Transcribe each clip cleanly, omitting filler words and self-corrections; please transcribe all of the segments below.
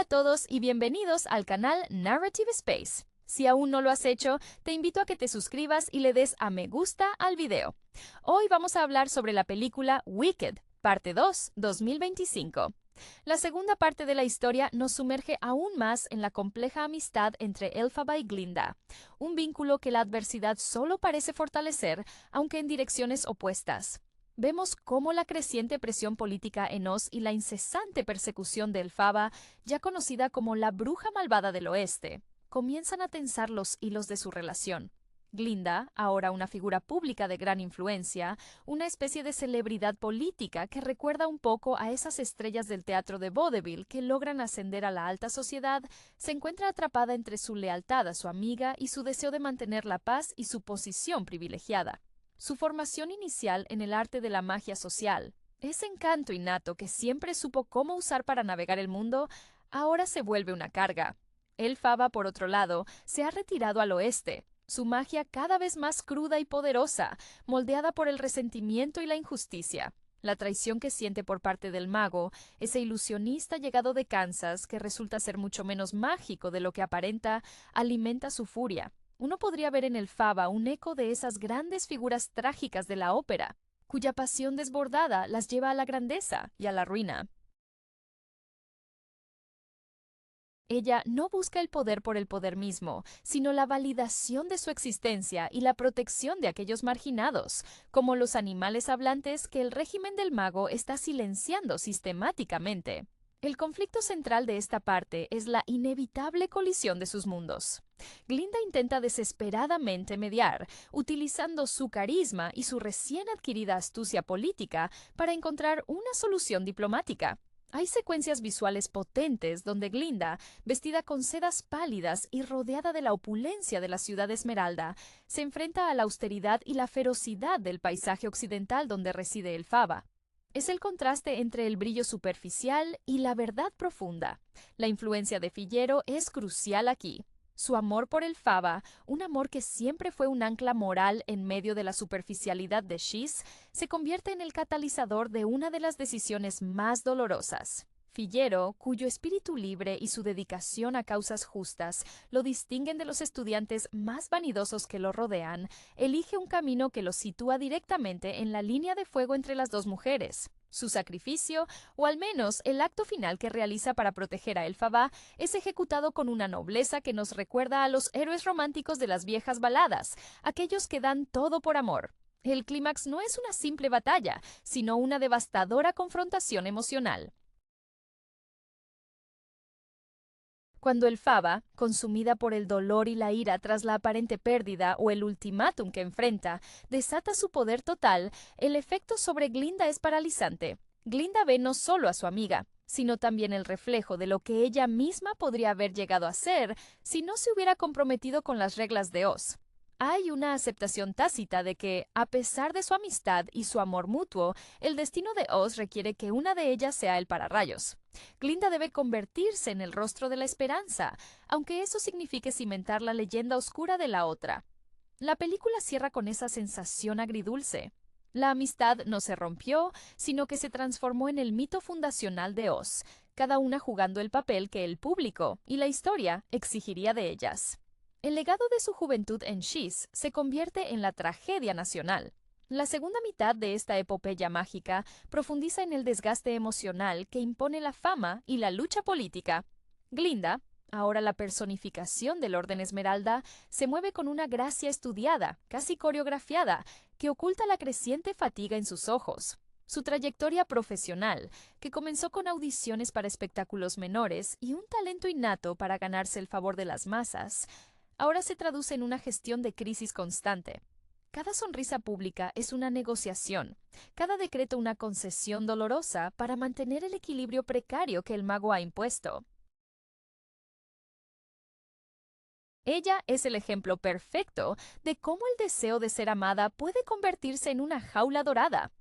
todos y bienvenidos al canal Narrative Space. Si aún no lo has hecho, te invito a que te suscribas y le des a me gusta al video. Hoy vamos a hablar sobre la película Wicked, parte 2, 2025. La segunda parte de la historia nos sumerge aún más en la compleja amistad entre Elphaba y Glinda, un vínculo que la adversidad solo parece fortalecer, aunque en direcciones opuestas. Vemos cómo la creciente presión política en Oz y la incesante persecución de Elphaba, ya conocida como la bruja malvada del oeste, comienzan a tensar los hilos de su relación. Glinda, ahora una figura pública de gran influencia, una especie de celebridad política que recuerda un poco a esas estrellas del teatro de vaudeville que logran ascender a la alta sociedad, se encuentra atrapada entre su lealtad a su amiga y su deseo de mantener la paz y su posición privilegiada. Su formación inicial en el arte de la magia social, ese encanto innato que siempre supo cómo usar para navegar el mundo, ahora se vuelve una carga. Elphaba, por otro lado, se ha retirado al oeste, su magia cada vez más cruda y poderosa, moldeada por el resentimiento y la injusticia. La traición que siente por parte del mago, ese ilusionista llegado de Kansas que resulta ser mucho menos mágico de lo que aparenta, alimenta su furia. Uno podría ver en Elphaba un eco de esas grandes figuras trágicas de la ópera, cuya pasión desbordada las lleva a la grandeza y a la ruina. Ella no busca el poder por el poder mismo, sino la validación de su existencia y la protección de aquellos marginados, como los animales hablantes que el régimen del mago está silenciando sistemáticamente. El conflicto central de esta parte es la inevitable colisión de sus mundos. Glinda intenta desesperadamente mediar, utilizando su carisma y su recién adquirida astucia política para encontrar una solución diplomática. Hay secuencias visuales potentes donde Glinda, vestida con sedas pálidas y rodeada de la opulencia de la ciudad Esmeralda, se enfrenta a la austeridad y la ferocidad del paisaje occidental donde reside Elphaba. Es el contraste entre el brillo superficial y la verdad profunda. La influencia de Fiyero es crucial aquí. Su amor por Elphaba, un amor que siempre fue un ancla moral en medio de la superficialidad de Shiz, se convierte en el catalizador de una de las decisiones más dolorosas. Fiyero, cuyo espíritu libre y su dedicación a causas justas lo distinguen de los estudiantes más vanidosos que lo rodean, elige un camino que lo sitúa directamente en la línea de fuego entre las dos mujeres. Su sacrificio, o al menos el acto final que realiza para proteger a Elphaba, es ejecutado con una nobleza que nos recuerda a los héroes románticos de las viejas baladas, aquellos que dan todo por amor. El clímax no es una simple batalla, sino una devastadora confrontación emocional. Cuando Elphaba, consumida por el dolor y la ira tras la aparente pérdida o el ultimátum que enfrenta, desata su poder total, el efecto sobre Glinda es paralizante. Glinda ve no solo a su amiga, sino también el reflejo de lo que ella misma podría haber llegado a ser si no se hubiera comprometido con las reglas de Oz. Hay una aceptación tácita de que, a pesar de su amistad y su amor mutuo, el destino de Oz requiere que una de ellas sea el pararrayos. Glinda debe convertirse en el rostro de la esperanza, aunque eso signifique cimentar la leyenda oscura de la otra. La película cierra con esa sensación agridulce. La amistad no se rompió, sino que se transformó en el mito fundacional de Oz, cada una jugando el papel que el público y la historia exigiría de ellas. El legado de su juventud en Shiz se convierte en la tragedia nacional. La segunda mitad de esta epopeya mágica profundiza en el desgaste emocional que impone la fama y la lucha política. Glinda, ahora la personificación del Orden Esmeralda, se mueve con una gracia estudiada, casi coreografiada, que oculta la creciente fatiga en sus ojos. Su trayectoria profesional, que comenzó con audiciones para espectáculos menores y un talento innato para ganarse el favor de las masas, ahora se traduce en una gestión de crisis constante. Cada sonrisa pública es una negociación, cada decreto una concesión dolorosa para mantener el equilibrio precario que el mago ha impuesto. Ella es el ejemplo perfecto de cómo el deseo de ser amada puede convertirse en una jaula dorada.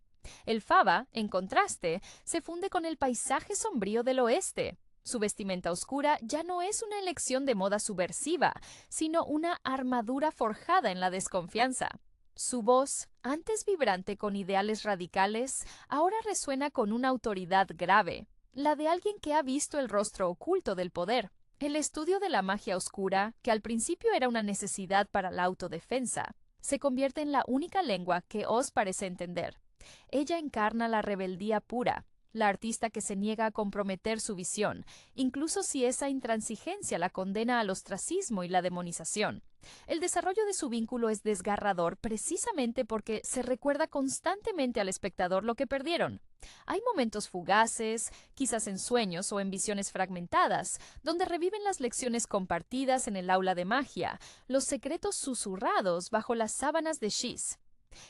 Elphaba, en contraste, se funde con el paisaje sombrío del oeste. Su vestimenta oscura ya no es una elección de moda subversiva, sino una armadura forjada en la desconfianza. Su voz, antes vibrante con ideales radicales, ahora resuena con una autoridad grave. la de alguien que ha visto el rostro oculto del poder. El estudio de la magia oscura, que al principio era una necesidad para la autodefensa, se convierte en la única lengua que Oz parece entender. Ella encarna la rebeldía pura, la artista que se niega a comprometer su visión, incluso si esa intransigencia la condena al ostracismo y la demonización. El desarrollo de su vínculo es desgarrador precisamente porque se recuerda constantemente al espectador lo que perdieron. Hay momentos fugaces, quizás en sueños o en visiones fragmentadas, donde reviven las lecciones compartidas en el aula de magia, los secretos susurrados bajo las sábanas de Shiz.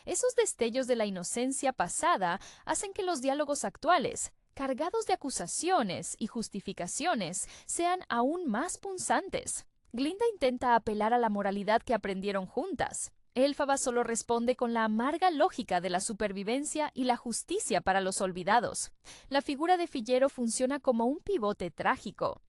Esos destellos de la inocencia pasada hacen que los diálogos actuales, cargados de acusaciones y justificaciones, sean aún más punzantes. Glinda intenta apelar a la moralidad que aprendieron juntas. Elphaba solo responde con la amarga lógica de la supervivencia y la justicia para los olvidados. La figura de Fiyero funciona como un pivote trágico.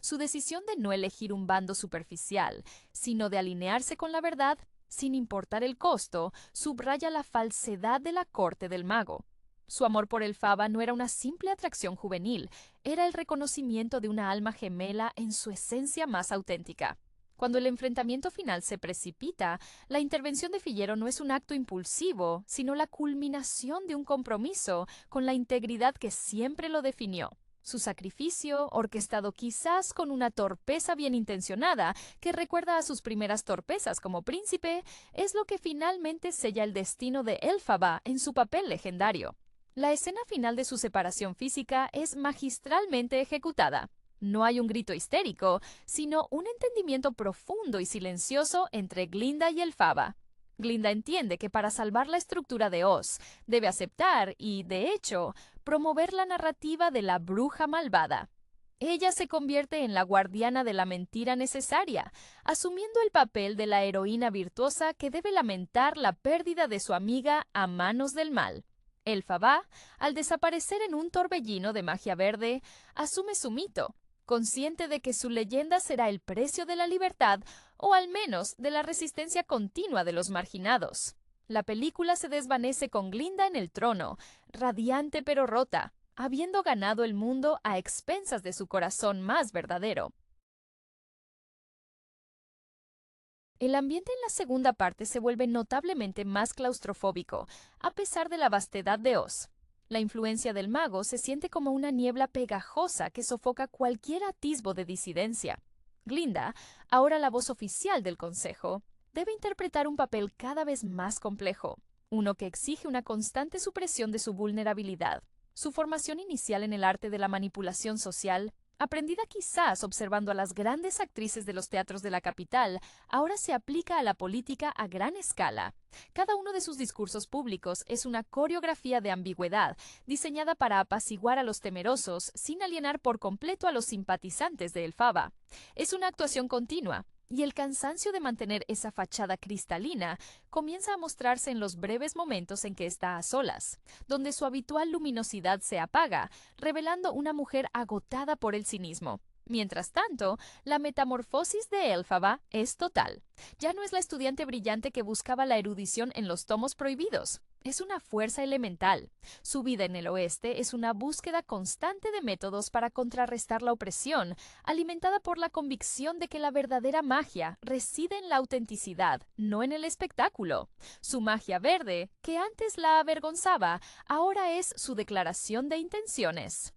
Su decisión de no elegir un bando superficial, sino de alinearse con la verdad, sin importar el costo, subraya la falsedad de la corte del mago. Su amor por Elphaba no era una simple atracción juvenil, era el reconocimiento de una alma gemela en su esencia más auténtica. Cuando el enfrentamiento final se precipita, la intervención de Fiyero no es un acto impulsivo, sino la culminación de un compromiso con la integridad que siempre lo definió. Su sacrificio, orquestado quizás con una torpeza bien intencionada que recuerda a sus primeras torpezas como príncipe, es lo que finalmente sella el destino de Elphaba en su papel legendario. La escena final de su separación física es magistralmente ejecutada. No hay un grito histérico, sino un entendimiento profundo y silencioso entre Glinda y Elphaba. Glinda entiende que para salvar la estructura de Oz, debe aceptar y, de hecho, promover la narrativa de la bruja malvada. Ella se convierte en la guardiana de la mentira necesaria, asumiendo el papel de la heroína virtuosa que debe lamentar la pérdida de su amiga a manos del mal. Elphaba, al desaparecer en un torbellino de magia verde, asume su mito, consciente de que su leyenda será el precio de la libertad o al menos de la resistencia continua de los marginados. La película se desvanece con Glinda en el trono, radiante pero rota, habiendo ganado el mundo a expensas de su corazón más verdadero. El ambiente en la segunda parte se vuelve notablemente más claustrofóbico, a pesar de la vastedad de Oz. La influencia del mago se siente como una niebla pegajosa que sofoca cualquier atisbo de disidencia. Glinda, ahora la voz oficial del Consejo, debe interpretar un papel cada vez más complejo, uno que exige una constante supresión de su vulnerabilidad. Su formación inicial en el arte de la manipulación social, aprendida quizás observando a las grandes actrices de los teatros de la capital, ahora se aplica a la política a gran escala. Cada uno de sus discursos públicos es una coreografía de ambigüedad, diseñada para apaciguar a los temerosos sin alienar por completo a los simpatizantes de Elphaba. Es una actuación continua, y el cansancio de mantener esa fachada cristalina comienza a mostrarse en los breves momentos en que está a solas, donde su habitual luminosidad se apaga, revelando una mujer agotada por el cinismo. Mientras tanto, la metamorfosis de Elphaba es total. Ya no es la estudiante brillante que buscaba la erudición en los tomos prohibidos. Es una fuerza elemental. Su vida en el oeste es una búsqueda constante de métodos para contrarrestar la opresión, alimentada por la convicción de que la verdadera magia reside en la autenticidad, no en el espectáculo. Su magia verde, que antes la avergonzaba, ahora es su declaración de intenciones.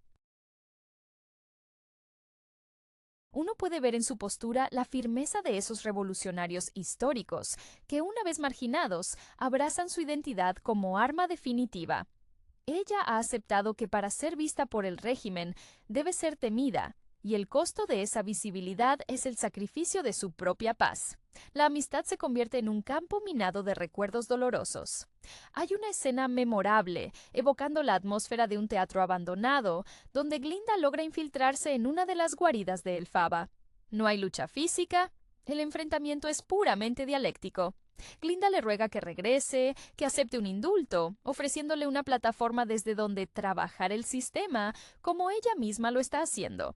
Uno puede ver en su postura la firmeza de esos revolucionarios históricos, que una vez marginados, abrazan su identidad como arma definitiva. Ella ha aceptado que para ser vista por el régimen debe ser temida, y el costo de esa visibilidad es el sacrificio de su propia paz. La amistad se convierte en un campo minado de recuerdos dolorosos. Hay una escena memorable, evocando la atmósfera de un teatro abandonado, donde Glinda logra infiltrarse en una de las guaridas de Elphaba. No hay lucha física, el enfrentamiento es puramente dialéctico. Glinda le ruega que regrese, que acepte un indulto, ofreciéndole una plataforma desde donde trabajar el sistema, como ella misma lo está haciendo.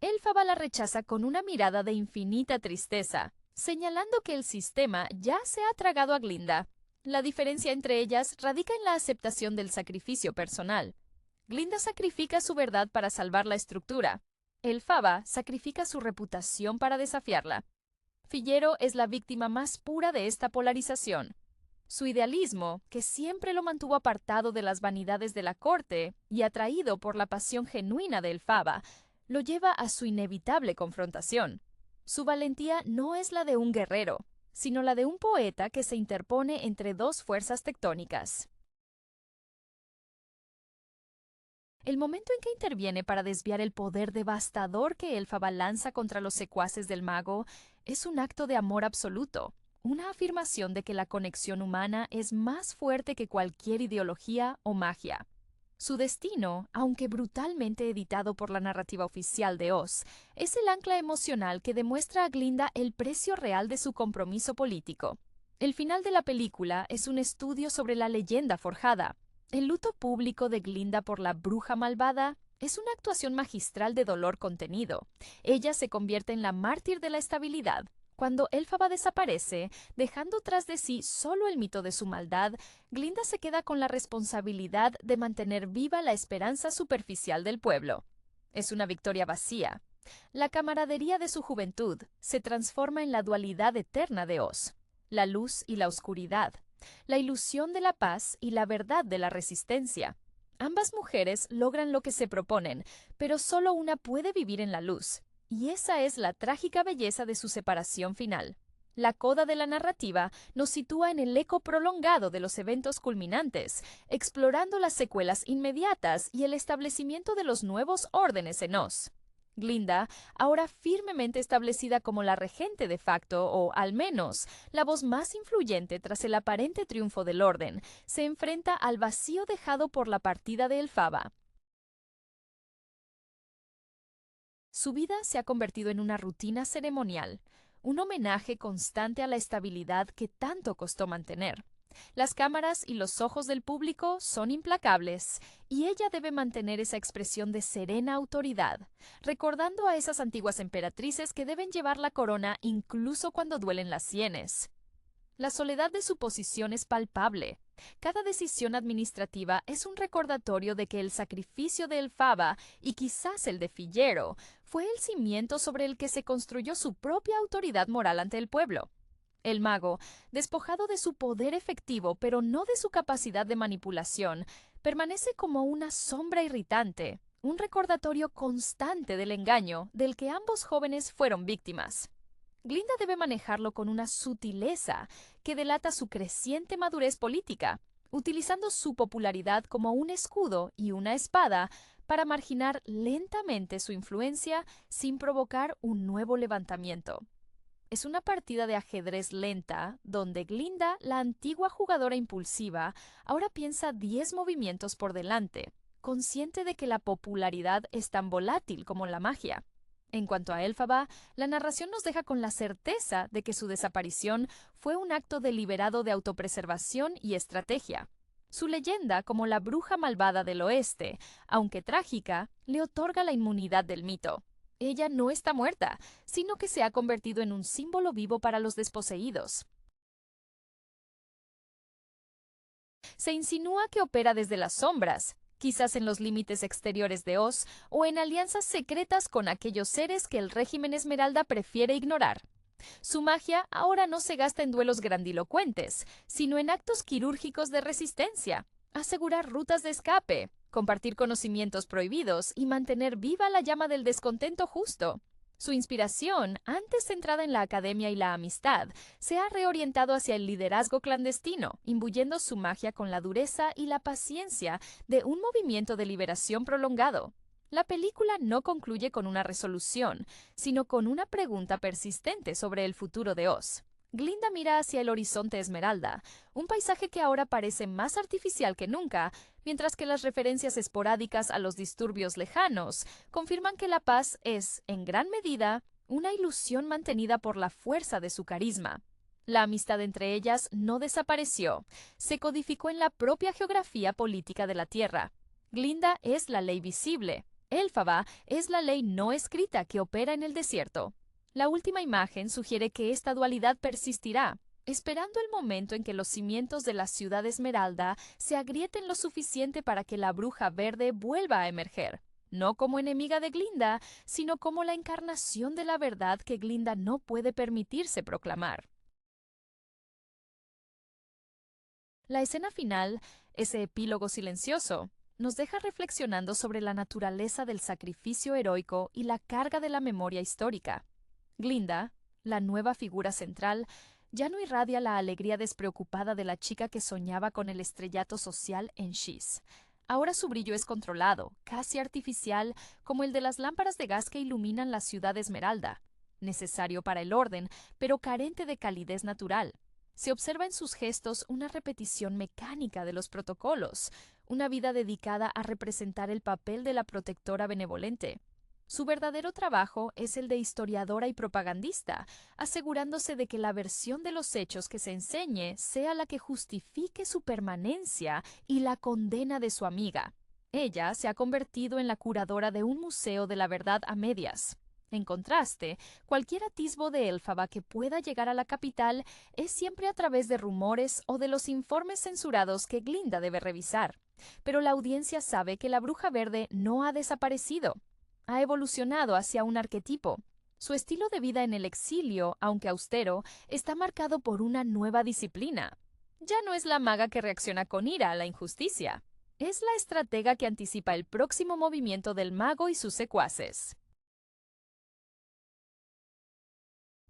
Elphaba la rechaza con una mirada de infinita tristeza, señalando que el sistema ya se ha tragado a Glinda. La diferencia entre ellas radica en la aceptación del sacrificio personal. Glinda sacrifica su verdad para salvar la estructura. Elphaba sacrifica su reputación para desafiarla. Fiyero es la víctima más pura de esta polarización. Su idealismo, que siempre lo mantuvo apartado de las vanidades de la corte y atraído por la pasión genuina de Elphaba, lo lleva a su inevitable confrontación. Su valentía no es la de un guerrero, sino la de un poeta que se interpone entre dos fuerzas tectónicas. El momento en que interviene para desviar el poder devastador que Elphaba lanza contra los secuaces del mago es un acto de amor absoluto, una afirmación de que la conexión humana es más fuerte que cualquier ideología o magia. Su destino, aunque brutalmente editado por la narrativa oficial de Oz, es el ancla emocional que demuestra a Glinda el precio real de su compromiso político. El final de la película es un estudio sobre la leyenda forjada. El luto público de Glinda por la bruja malvada es una actuación magistral de dolor contenido. Ella se convierte en la mártir de la estabilidad. Cuando Elphaba desaparece, dejando tras de sí solo el mito de su maldad, Glinda se queda con la responsabilidad de mantener viva la esperanza superficial del pueblo. Es una victoria vacía. La camaradería de su juventud se transforma en la dualidad eterna de Oz, la luz y la oscuridad, la ilusión de la paz y la verdad de la resistencia. Ambas mujeres logran lo que se proponen, pero solo una puede vivir en la luz. Y esa es la trágica belleza de su separación final. La coda de la narrativa nos sitúa en el eco prolongado de los eventos culminantes, explorando las secuelas inmediatas y el establecimiento de los nuevos órdenes en Oz. Glinda, ahora firmemente establecida como la regente de facto, o al menos la voz más influyente tras el aparente triunfo del orden, se enfrenta al vacío dejado por la partida de Elphaba. Su vida se ha convertido en una rutina ceremonial, un homenaje constante a la estabilidad que tanto costó mantener. Las cámaras y los ojos del público son implacables, y ella debe mantener esa expresión de serena autoridad, recordando a esas antiguas emperatrices que deben llevar la corona incluso cuando duelen las sienes. La soledad de su posición es palpable. Cada decisión administrativa es un recordatorio de que el sacrificio de Elphaba, y quizás el de Fiyero, fue el cimiento sobre el que se construyó su propia autoridad moral ante el pueblo. El mago, despojado de su poder efectivo pero no de su capacidad de manipulación, permanece como una sombra irritante, un recordatorio constante del engaño del que ambos jóvenes fueron víctimas. Glinda debe manejarlo con una sutileza que delata su creciente madurez política, utilizando su popularidad como un escudo y una espada para marginar lentamente su influencia sin provocar un nuevo levantamiento. Es una partida de ajedrez lenta, donde Glinda, la antigua jugadora impulsiva, ahora piensa 10 movimientos por delante, consciente de que la popularidad es tan volátil como la magia. En cuanto a Elphaba, la narración nos deja con la certeza de que su desaparición fue un acto deliberado de autopreservación y estrategia. Su leyenda, como la bruja malvada del oeste, aunque trágica, le otorga la inmunidad del mito. Ella no está muerta, sino que se ha convertido en un símbolo vivo para los desposeídos. Se insinúa que opera desde las sombras, quizás en los límites exteriores de Oz o en alianzas secretas con aquellos seres que el régimen Esmeralda prefiere ignorar. Su magia ahora no se gasta en duelos grandilocuentes, sino en actos quirúrgicos de resistencia, asegurar rutas de escape, compartir conocimientos prohibidos y mantener viva la llama del descontento justo. Su inspiración, antes centrada en la academia y la amistad, se ha reorientado hacia el liderazgo clandestino, imbuyendo su magia con la dureza y la paciencia de un movimiento de liberación prolongado. La película no concluye con una resolución, sino con una pregunta persistente sobre el futuro de Oz. Glinda mira hacia el horizonte Esmeralda, un paisaje que ahora parece más artificial que nunca, mientras que las referencias esporádicas a los disturbios lejanos confirman que la paz es, en gran medida, una ilusión mantenida por la fuerza de su carisma. La amistad entre ellas no desapareció, se codificó en la propia geografía política de la Tierra. Glinda es la ley visible, Elphaba es la ley no escrita que opera en el desierto. La última imagen sugiere que esta dualidad persistirá. esperando el momento en que los cimientos de la ciudad Esmeralda se agrieten lo suficiente para que la bruja verde vuelva a emerger, no como enemiga de Glinda, sino como la encarnación de la verdad que Glinda no puede permitirse proclamar. La escena final, ese epílogo silencioso, nos deja reflexionando sobre la naturaleza del sacrificio heroico y la carga de la memoria histórica. Glinda, la nueva figura central, ya no irradia la alegría despreocupada de la chica que soñaba con el estrellato social en Shiz. Ahora su brillo es controlado, casi artificial, como el de las lámparas de gas que iluminan la ciudad Esmeralda, necesario para el orden, pero carente de calidez natural. Se observa en sus gestos una repetición mecánica de los protocolos, una vida dedicada a representar el papel de la protectora benevolente. Su verdadero trabajo es el de historiadora y propagandista, asegurándose de que la versión de los hechos que se enseñe sea la que justifique su permanencia y la condena de su amiga. Ella se ha convertido en la curadora de un museo de la verdad a medias. En contraste, cualquier atisbo de Elphaba que pueda llegar a la capital es siempre a través de rumores o de los informes censurados que Glinda debe revisar. Pero la audiencia sabe que la Bruja Verde no ha desaparecido. Ha evolucionado hacia un arquetipo. Su estilo de vida en el exilio, aunque austero, está marcado por una nueva disciplina. Ya no es la maga que reacciona con ira a la injusticia. Es la estratega que anticipa el próximo movimiento del mago y sus secuaces.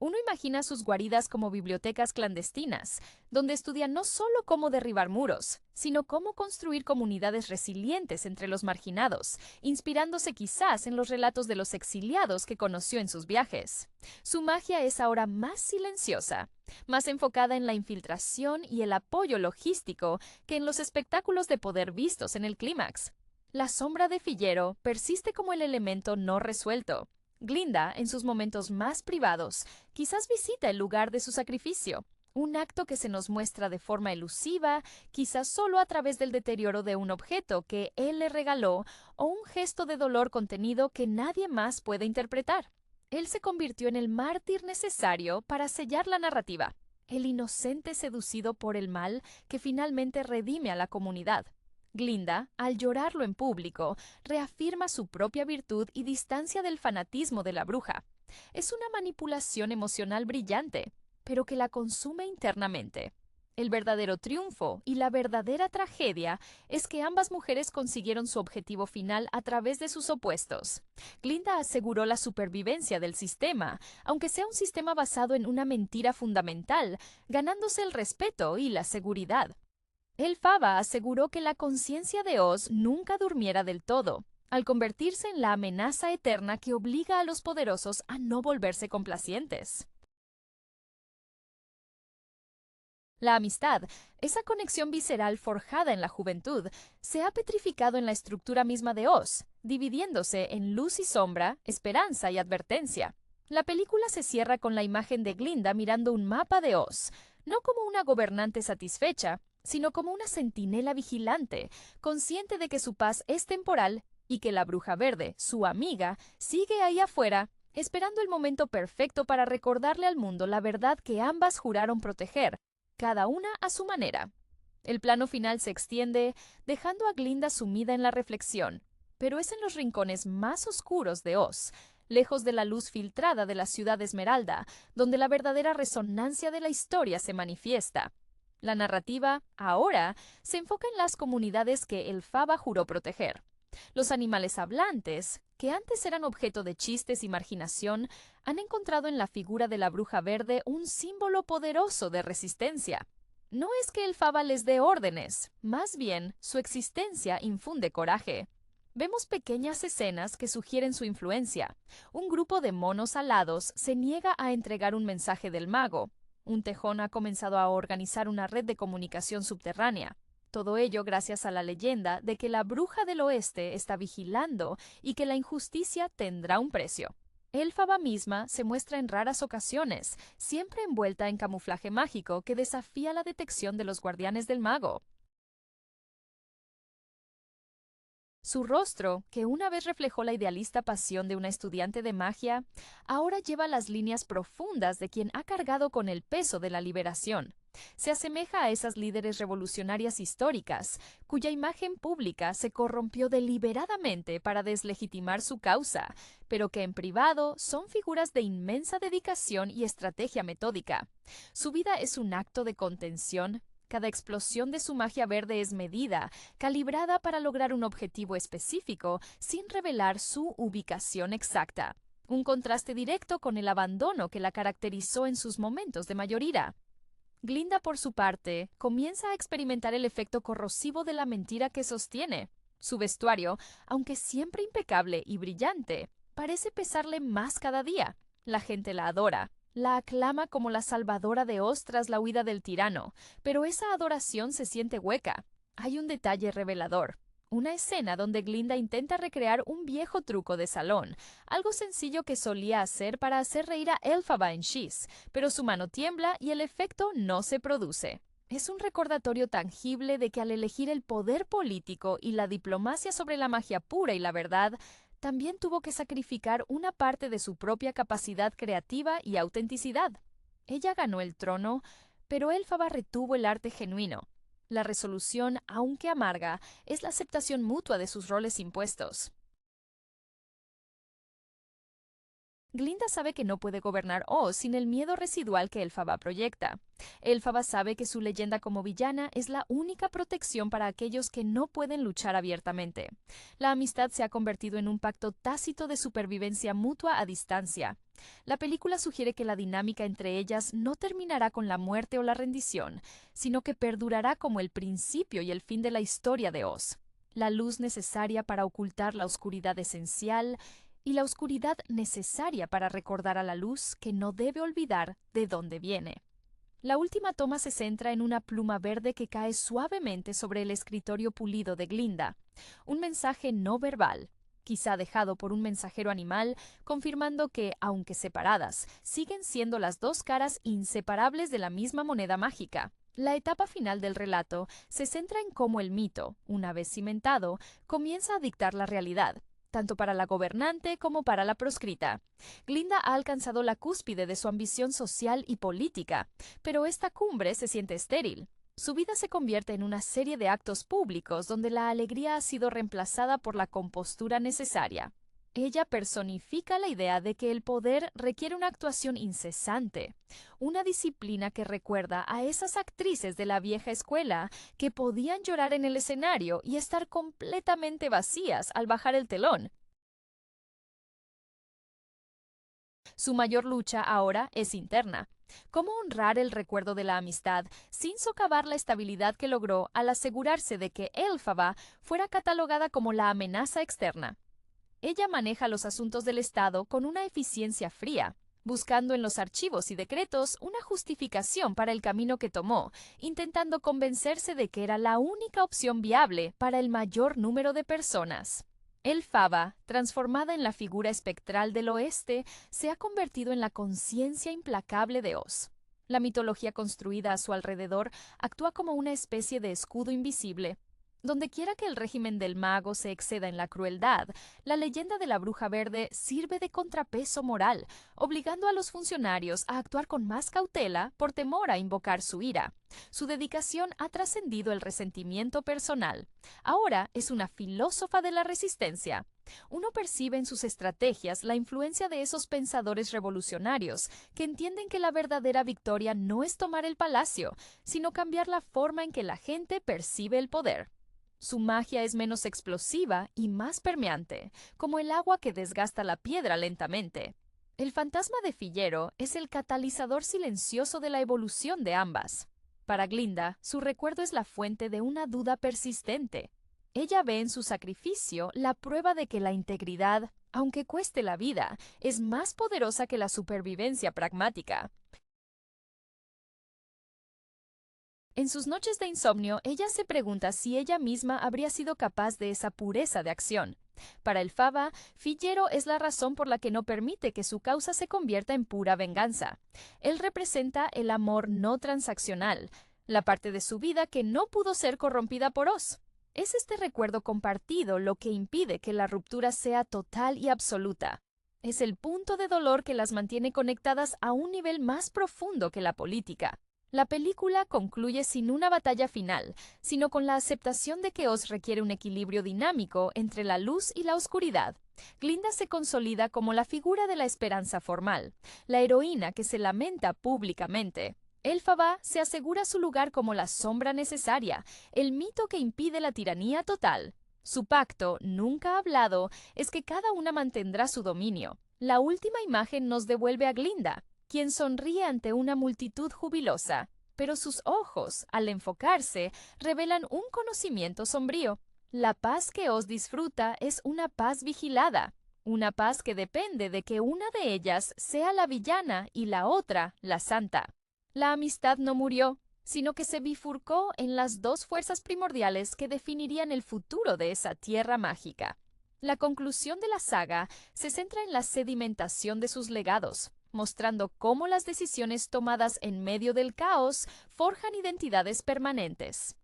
Uno imagina sus guaridas como bibliotecas clandestinas, donde estudian no solo cómo derribar muros, sino cómo construir comunidades resilientes entre los marginados, inspirándose quizás en los relatos de los exiliados que conoció en sus viajes. Su magia es ahora más silenciosa, más enfocada en la infiltración y el apoyo logístico que en los espectáculos de poder vistos en el clímax. La sombra de Fillero persiste como el elemento no resuelto. Glinda, en sus momentos más privados, quizás visita el lugar de su sacrificio, un acto que se nos muestra de forma elusiva, quizás solo a través del deterioro de un objeto que él le regaló o un gesto de dolor contenido que nadie más puede interpretar. Él se convirtió en el mártir necesario para sellar la narrativa, el inocente seducido por el mal que finalmente redime a la comunidad. Glinda, al llorarlo en público, reafirma su propia virtud y distancia del fanatismo de la bruja. Es una manipulación emocional brillante, pero que la consume internamente. El verdadero triunfo y la verdadera tragedia es que ambas mujeres consiguieron su objetivo final a través de sus opuestos. Glinda aseguró la supervivencia del sistema, aunque sea un sistema basado en una mentira fundamental, ganándose el respeto y la seguridad. Elphaba aseguró que la conciencia de Oz nunca durmiera del todo, al convertirse en la amenaza eterna que obliga a los poderosos a no volverse complacientes. La amistad, esa conexión visceral forjada en la juventud, se ha petrificado en la estructura misma de Oz, dividiéndose en luz y sombra, esperanza y advertencia. La película se cierra con la imagen de Glinda mirando un mapa de Oz, no como una gobernante satisfecha, sino como una centinela vigilante, consciente de que su paz es temporal y que la Bruja Verde, su amiga, sigue ahí afuera, esperando el momento perfecto para recordarle al mundo la verdad que ambas juraron proteger, cada una a su manera. El plano final se extiende, dejando a Glinda sumida en la reflexión, pero es en los rincones más oscuros de Oz, lejos de la luz filtrada de la ciudad Esmeralda, donde la verdadera resonancia de la historia se manifiesta. La narrativa, ahora, se enfoca en las comunidades que Elphaba juró proteger. Los animales hablantes, que antes eran objeto de chistes y marginación, han encontrado en la figura de la Bruja Verde un símbolo poderoso de resistencia. No es que Elphaba les dé órdenes, más bien su existencia infunde coraje. Vemos pequeñas escenas que sugieren su influencia. Un grupo de monos alados se niega a entregar un mensaje del mago. Un tejón ha comenzado a organizar una red de comunicación subterránea. Todo ello gracias a la leyenda de que la bruja del oeste está vigilando y que la injusticia tendrá un precio. Elphaba misma se muestra en raras ocasiones, siempre envuelta en camuflaje mágico que desafía la detección de los guardianes del mago. Su rostro, que una vez reflejó la idealista pasión de una estudiante de magia, ahora lleva las líneas profundas de quien ha cargado con el peso de la liberación. Se asemeja a esas líderes revolucionarias históricas, cuya imagen pública se corrompió deliberadamente para deslegitimar su causa, pero que en privado son figuras de inmensa dedicación y estrategia metódica. Su vida es un acto de contención. Cada explosión de su magia verde es medida, calibrada para lograr un objetivo específico sin revelar su ubicación exacta. Un contraste directo con el abandono que la caracterizó en sus momentos de mayor ira. Glinda, por su parte, comienza a experimentar el efecto corrosivo de la mentira que sostiene. Su vestuario, aunque siempre impecable y brillante, parece pesarle más cada día. La gente la adora. La aclama como la salvadora de Oz tras la huida del tirano, pero esa adoración se siente hueca. Hay un detalle revelador. Una escena donde Glinda intenta recrear un viejo truco de salón, algo sencillo que solía hacer para hacer reír a Elphaba en Shees, pero su mano tiembla y el efecto no se produce. Es un recordatorio tangible de que al elegir el poder político y la diplomacia sobre la magia pura y la verdad, también tuvo que sacrificar una parte de su propia capacidad creativa y autenticidad. Ella ganó el trono, pero Elphaba retuvo el arte genuino. La resolución, aunque amarga, es la aceptación mutua de sus roles impuestos. Glinda sabe que no puede gobernar Oz sin el miedo residual que Elphaba proyecta. Elphaba sabe que su leyenda como villana es la única protección para aquellos que no pueden luchar abiertamente. La amistad se ha convertido en un pacto tácito de supervivencia mutua a distancia. La película sugiere que la dinámica entre ellas no terminará con la muerte o la rendición, sino que perdurará como el principio y el fin de la historia de Oz. La luz necesaria para ocultar la oscuridad esencial y la oscuridad necesaria para recordar a la luz que no debe olvidar de dónde viene. La última toma se centra en una pluma verde que cae suavemente sobre el escritorio pulido de Glinda, un mensaje no verbal, quizá dejado por un mensajero animal, confirmando que, aunque separadas, siguen siendo las dos caras inseparables de la misma moneda mágica. La etapa final del relato se centra en cómo el mito, una vez cimentado, comienza a dictar la realidad, tanto para la gobernante como para la proscrita. Glinda ha alcanzado la cúspide de su ambición social y política, pero esta cumbre se siente estéril. Su vida se convierte en una serie de actos públicos donde la alegría ha sido reemplazada por la compostura necesaria. Ella personifica la idea de que el poder requiere una actuación incesante, una disciplina que recuerda a esas actrices de la vieja escuela que podían llorar en el escenario y estar completamente vacías al bajar el telón. Su mayor lucha ahora es interna. ¿Cómo honrar el recuerdo de la amistad sin socavar la estabilidad que logró al asegurarse de que Elphaba fuera catalogada como la amenaza externa? Ella maneja los asuntos del Estado con una eficiencia fría, buscando en los archivos y decretos una justificación para el camino que tomó, intentando convencerse de que era la única opción viable para el mayor número de personas. Elphaba, transformada en la figura espectral del oeste, se ha convertido en la conciencia implacable de Oz. La mitología construida a su alrededor actúa como una especie de escudo invisible. Donde quiera que el régimen del mago se exceda en la crueldad, la leyenda de la bruja verde sirve de contrapeso moral, obligando a los funcionarios a actuar con más cautela por temor a invocar su ira. Su dedicación ha trascendido el resentimiento personal. Ahora es una filósofa de la resistencia. Uno percibe en sus estrategias la influencia de esos pensadores revolucionarios que entienden que la verdadera victoria no es tomar el palacio, sino cambiar la forma en que la gente percibe el poder. Su magia es menos explosiva y más permeante, como el agua que desgasta la piedra lentamente. El fantasma de Fillero es el catalizador silencioso de la evolución de ambas. Para Glinda, su recuerdo es la fuente de una duda persistente. Ella ve en su sacrificio la prueba de que la integridad, aunque cueste la vida, es más poderosa que la supervivencia pragmática. En sus noches de insomnio, ella se pregunta si ella misma habría sido capaz de esa pureza de acción. Para Elphaba, Fillero es la razón por la que no permite que su causa se convierta en pura venganza. Él representa el amor no transaccional, la parte de su vida que no pudo ser corrompida por Oz. Es este recuerdo compartido lo que impide que la ruptura sea total y absoluta. Es el punto de dolor que las mantiene conectadas a un nivel más profundo que la política. La película concluye sin una batalla final, sino con la aceptación de que Oz requiere un equilibrio dinámico entre la luz y la oscuridad. Glinda se consolida como la figura de la esperanza formal, la heroína que se lamenta públicamente. Elphaba se asegura su lugar como la sombra necesaria, el mito que impide la tiranía total. Su pacto, nunca hablado, es que cada una mantendrá su dominio. La última imagen nos devuelve a Glinda, quien sonríe ante una multitud jubilosa, pero sus ojos, al enfocarse, revelan un conocimiento sombrío. La paz que Oz disfruta es una paz vigilada, una paz que depende de que una de ellas sea la villana y la otra la santa. La amistad no murió, sino que se bifurcó en las dos fuerzas primordiales que definirían el futuro de esa tierra mágica. La conclusión de la saga se centra en la sedimentación de sus legados, mostrando cómo las decisiones tomadas en medio del caos forjan identidades permanentes.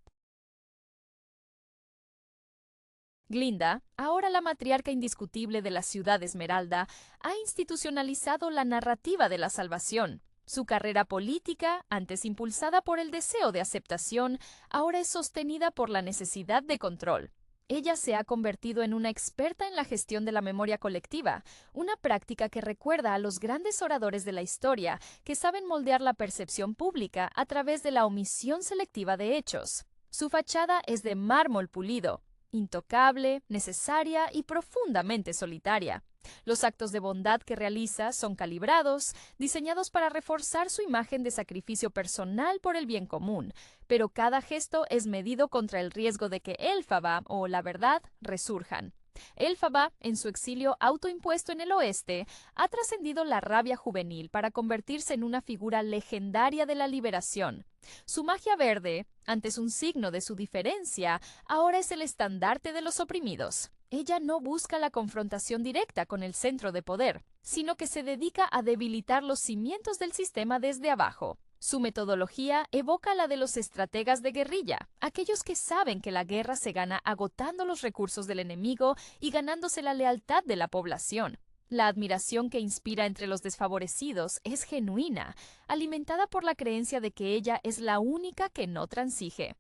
Glinda, ahora la matriarca indiscutible de la ciudad Esmeralda, ha institucionalizado la narrativa de la salvación. Su carrera política, antes impulsada por el deseo de aceptación, ahora es sostenida por la necesidad de control. Ella se ha convertido en una experta en la gestión de la memoria colectiva, una práctica que recuerda a los grandes oradores de la historia que saben moldear la percepción pública a través de la omisión selectiva de hechos. Su fachada es de mármol pulido, intocable, necesaria y profundamente solitaria. Los actos de bondad que realiza son calibrados, diseñados para reforzar su imagen de sacrificio personal por el bien común, pero cada gesto es medido contra el riesgo de que Elphaba o la verdad resurjan. Elphaba, en su exilio autoimpuesto en el oeste, ha trascendido la rabia juvenil para convertirse en una figura legendaria de la liberación. Su magia verde, antes un signo de su diferencia, ahora es el estandarte de los oprimidos. Ella no busca la confrontación directa con el centro de poder, sino que se dedica a debilitar los cimientos del sistema desde abajo. Su metodología evoca la de los estrategas de guerrilla, aquellos que saben que la guerra se gana agotando los recursos del enemigo y ganándose la lealtad de la población. La admiración que inspira entre los desfavorecidos es genuina, alimentada por la creencia de que ella es la única que no transige.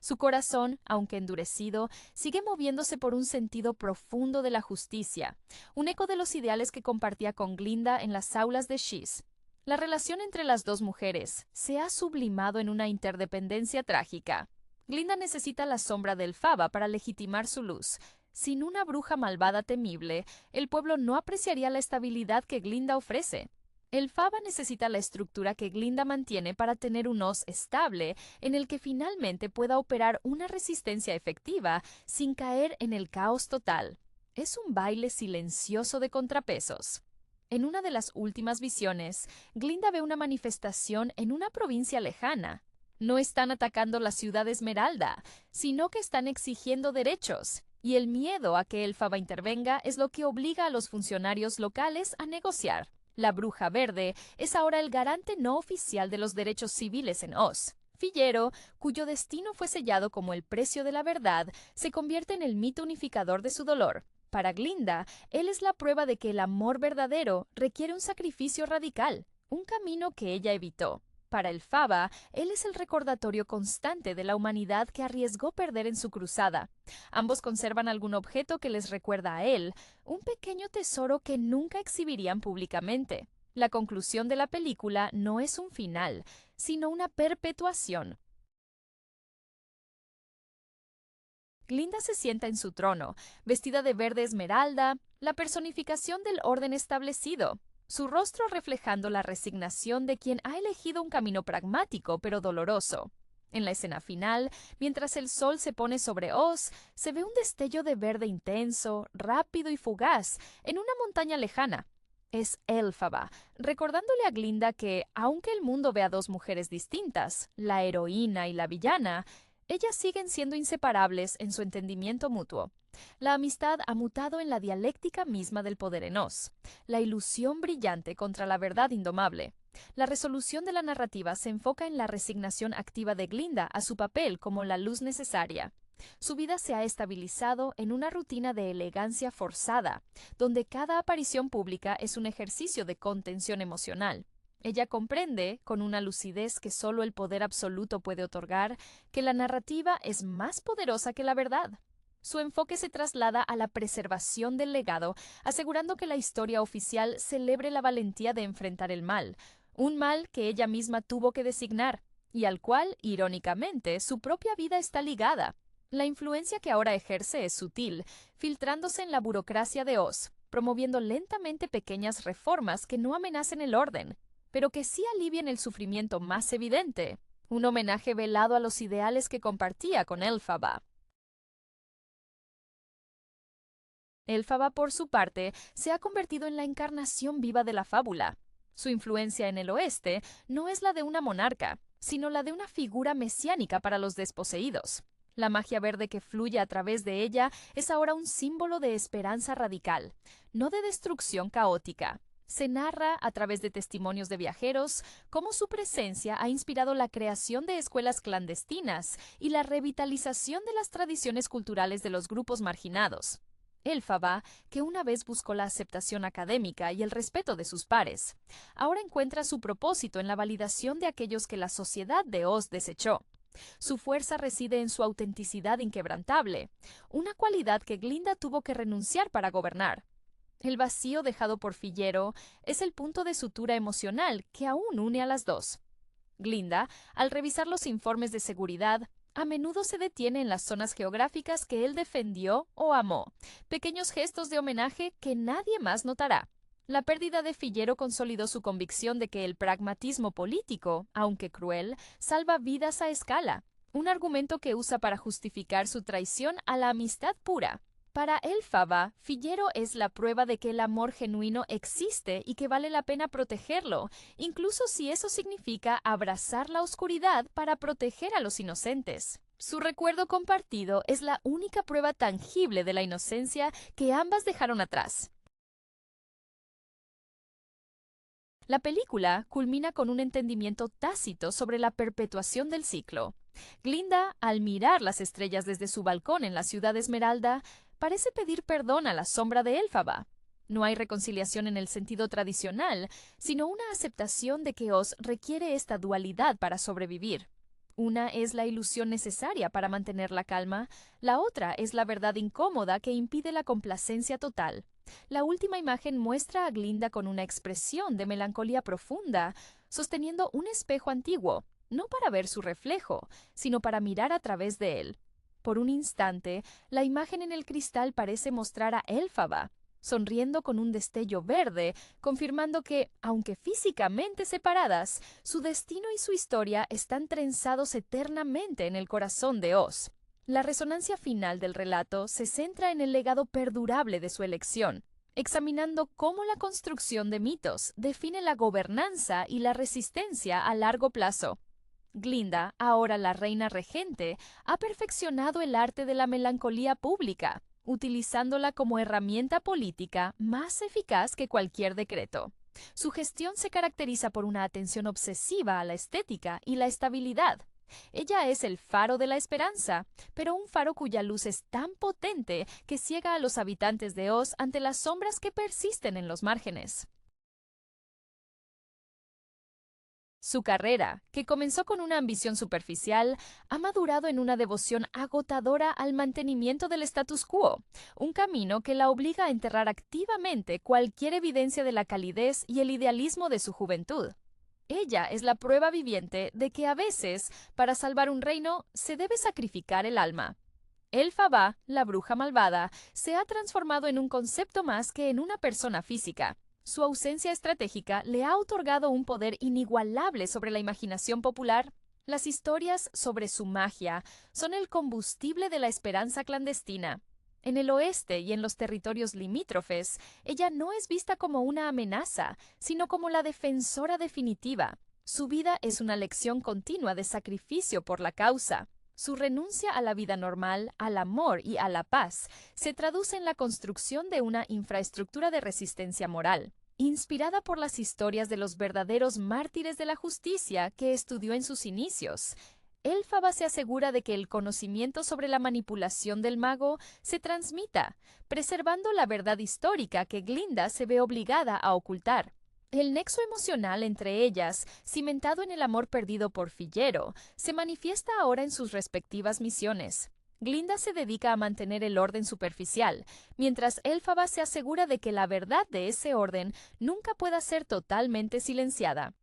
Su corazón, aunque endurecido, sigue moviéndose por un sentido profundo de la justicia, un eco de los ideales que compartía con Glinda en las aulas de Shiz. La relación entre las dos mujeres se ha sublimado en una interdependencia trágica. Glinda necesita la sombra de Elphaba para legitimar su luz. Sin una bruja malvada temible, el pueblo no apreciaría la estabilidad que Glinda ofrece. Elphaba necesita la estructura que Glinda mantiene para tener un Oz estable en el que finalmente pueda operar una resistencia efectiva sin caer en el caos total. Es un baile silencioso de contrapesos. En una de las últimas visiones, Glinda ve una manifestación en una provincia lejana. No están atacando la ciudad Esmeralda, sino que están exigiendo derechos, y el miedo a que Elphaba intervenga es lo que obliga a los funcionarios locales a negociar. La Bruja Verde es ahora el garante no oficial de los derechos civiles en Oz. Fiyero, cuyo destino fue sellado como el precio de la verdad, se convierte en el mito unificador de su dolor. Para Glinda, él es la prueba de que el amor verdadero requiere un sacrificio radical, un camino que ella evitó. Para Elphaba, él es el recordatorio constante de la humanidad que arriesgó perder en su cruzada. Ambos conservan algún objeto que les recuerda a él, un pequeño tesoro que nunca exhibirían públicamente. La conclusión de la película no es un final, sino una perpetuación. Glinda se sienta en su trono, vestida de verde esmeralda, la personificación del orden establecido, su rostro reflejando la resignación de quien ha elegido un camino pragmático pero doloroso. En la escena final, mientras el sol se pone sobre Oz, se ve un destello de verde intenso, rápido y fugaz, en una montaña lejana. Es Elphaba, recordándole a Glinda que, aunque el mundo ve a dos mujeres distintas, la heroína y la villana, ellas siguen siendo inseparables en su entendimiento mutuo. La amistad ha mutado en la dialéctica misma del poder en Oz, la ilusión brillante contra la verdad indomable. La resolución de la narrativa se enfoca en la resignación activa de Glinda a su papel como la luz necesaria. Su vida se ha estabilizado en una rutina de elegancia forzada, donde cada aparición pública es un ejercicio de contención emocional. Ella comprende, con una lucidez que solo el poder absoluto puede otorgar, que la narrativa es más poderosa que la verdad. Su enfoque se traslada a la preservación del legado, asegurando que la historia oficial celebre la valentía de enfrentar el mal, un mal que ella misma tuvo que designar, y al cual, irónicamente, su propia vida está ligada. La influencia que ahora ejerce es sutil, filtrándose en la burocracia de Oz, promoviendo lentamente pequeñas reformas que no amenacen el orden, pero que sí alivien el sufrimiento más evidente, un homenaje velado a los ideales que compartía con Elphaba. Elphaba, por su parte, se ha convertido en la encarnación viva de la fábula. Su influencia en el oeste no es la de una monarca, sino la de una figura mesiánica para los desposeídos. La magia verde que fluye a través de ella es ahora un símbolo de esperanza radical, no de destrucción caótica. Se narra, a través de testimonios de viajeros, cómo su presencia ha inspirado la creación de escuelas clandestinas y la revitalización de las tradiciones culturales de los grupos marginados. Elphaba, que una vez buscó la aceptación académica y el respeto de sus pares, ahora encuentra su propósito en la validación de aquellos que la sociedad de Oz desechó. Su fuerza reside en su autenticidad inquebrantable, una cualidad que Glinda tuvo que renunciar para gobernar. El vacío dejado por Fiyero es el punto de sutura emocional que aún une a las dos. Glinda, al revisar los informes de seguridad, a menudo se detiene en las zonas geográficas que él defendió o amó, pequeños gestos de homenaje que nadie más notará. La pérdida de Fiyero consolidó su convicción de que el pragmatismo político, aunque cruel, salva vidas a escala, un argumento que usa para justificar su traición a la amistad pura. Para Elphaba, Fiyero es la prueba de que el amor genuino existe y que vale la pena protegerlo, incluso si eso significa abrazar la oscuridad para proteger a los inocentes. Su recuerdo compartido es la única prueba tangible de la inocencia que ambas dejaron atrás. La película culmina con un entendimiento tácito sobre la perpetuación del ciclo. Glinda, al mirar las estrellas desde su balcón en la ciudad Esmeralda, parece pedir perdón a la sombra de Elphaba. No hay reconciliación en el sentido tradicional, sino una aceptación de que Oz requiere esta dualidad para sobrevivir. Una es la ilusión necesaria para mantener la calma, la otra es la verdad incómoda que impide la complacencia total. La última imagen muestra a Glinda con una expresión de melancolía profunda, sosteniendo un espejo antiguo, no para ver su reflejo, sino para mirar a través de él. Por un instante, la imagen en el cristal parece mostrar a Elphaba, sonriendo con un destello verde, confirmando que, aunque físicamente separadas, su destino y su historia están trenzados eternamente en el corazón de Oz. La resonancia final del relato se centra en el legado perdurable de su elección, examinando cómo la construcción de mitos define la gobernanza y la resistencia a largo plazo. Glinda, ahora la reina regente, ha perfeccionado el arte de la melancolía pública, utilizándola como herramienta política más eficaz que cualquier decreto. Su gestión se caracteriza por una atención obsesiva a la estética y la estabilidad. Ella es el faro de la esperanza, pero un faro cuya luz es tan potente que ciega a los habitantes de Oz ante las sombras que persisten en los márgenes. Su carrera, que comenzó con una ambición superficial, ha madurado en una devoción agotadora al mantenimiento del status quo, un camino que la obliga a enterrar activamente cualquier evidencia de la calidez y el idealismo de su juventud. Ella es la prueba viviente de que a veces, para salvar un reino, se debe sacrificar el alma. Elphaba, la bruja malvada, se ha transformado en un concepto más que en una persona física. Su ausencia estratégica le ha otorgado un poder inigualable sobre la imaginación popular. Las historias sobre su magia son el combustible de la esperanza clandestina. En el oeste y en los territorios limítrofes, ella no es vista como una amenaza, sino como la defensora definitiva. Su vida es una lección continua de sacrificio por la causa. Su renuncia a la vida normal, al amor y a la paz se traduce en la construcción de una infraestructura de resistencia moral. inspirada por las historias de los verdaderos mártires de la justicia que estudió en sus inicios. Elphaba se asegura de que el conocimiento sobre la manipulación del mago se transmita, preservando la verdad histórica que Glinda se ve obligada a ocultar. El nexo emocional entre ellas, cimentado en el amor perdido por Fiyero, se manifiesta ahora en sus respectivas misiones. Glinda se dedica a mantener el orden superficial, mientras Elphaba se asegura de que la verdad de ese orden nunca pueda ser totalmente silenciada.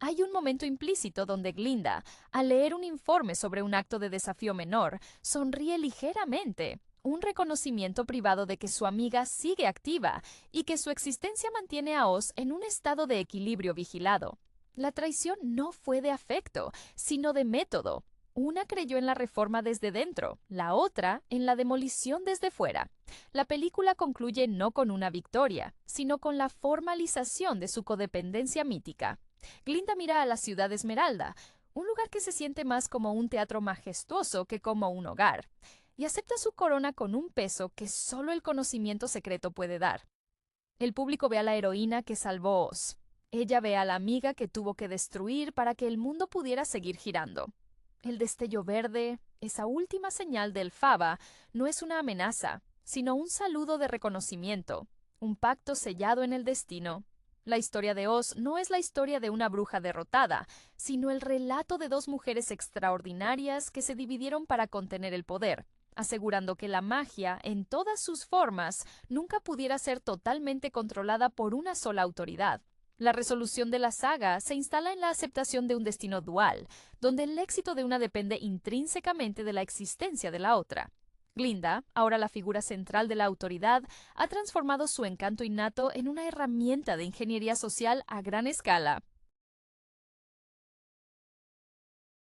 Hay un momento implícito donde Glinda, al leer un informe sobre un acto de desafío menor, sonríe ligeramente, un reconocimiento privado de que su amiga sigue activa y que su existencia mantiene a Oz en un estado de equilibrio vigilado. La traición no fue de afecto, sino de método. Una creyó en la reforma desde dentro, la otra en la demolición desde fuera. La película concluye no con una victoria, sino con la formalización de su codependencia mítica. Glinda mira a la ciudad Esmeralda, un lugar que se siente más como un teatro majestuoso que como un hogar, y acepta su corona con un peso que solo el conocimiento secreto puede dar. El público ve a la heroína que salvó Oz. Ella ve a la amiga que tuvo que destruir para que el mundo pudiera seguir girando. El destello verde, esa última señal del Elphaba, no es una amenaza, sino un saludo de reconocimiento, un pacto sellado en el destino. La historia de Oz no es la historia de una bruja derrotada, sino el relato de dos mujeres extraordinarias que se dividieron para contener el poder, asegurando que la magia, en todas sus formas, nunca pudiera ser totalmente controlada por una sola autoridad. La resolución de la saga se instala en la aceptación de un destino dual, donde el éxito de una depende intrínsecamente de la existencia de la otra. Glinda, ahora la figura central de la autoridad, ha transformado su encanto innato en una herramienta de ingeniería social a gran escala.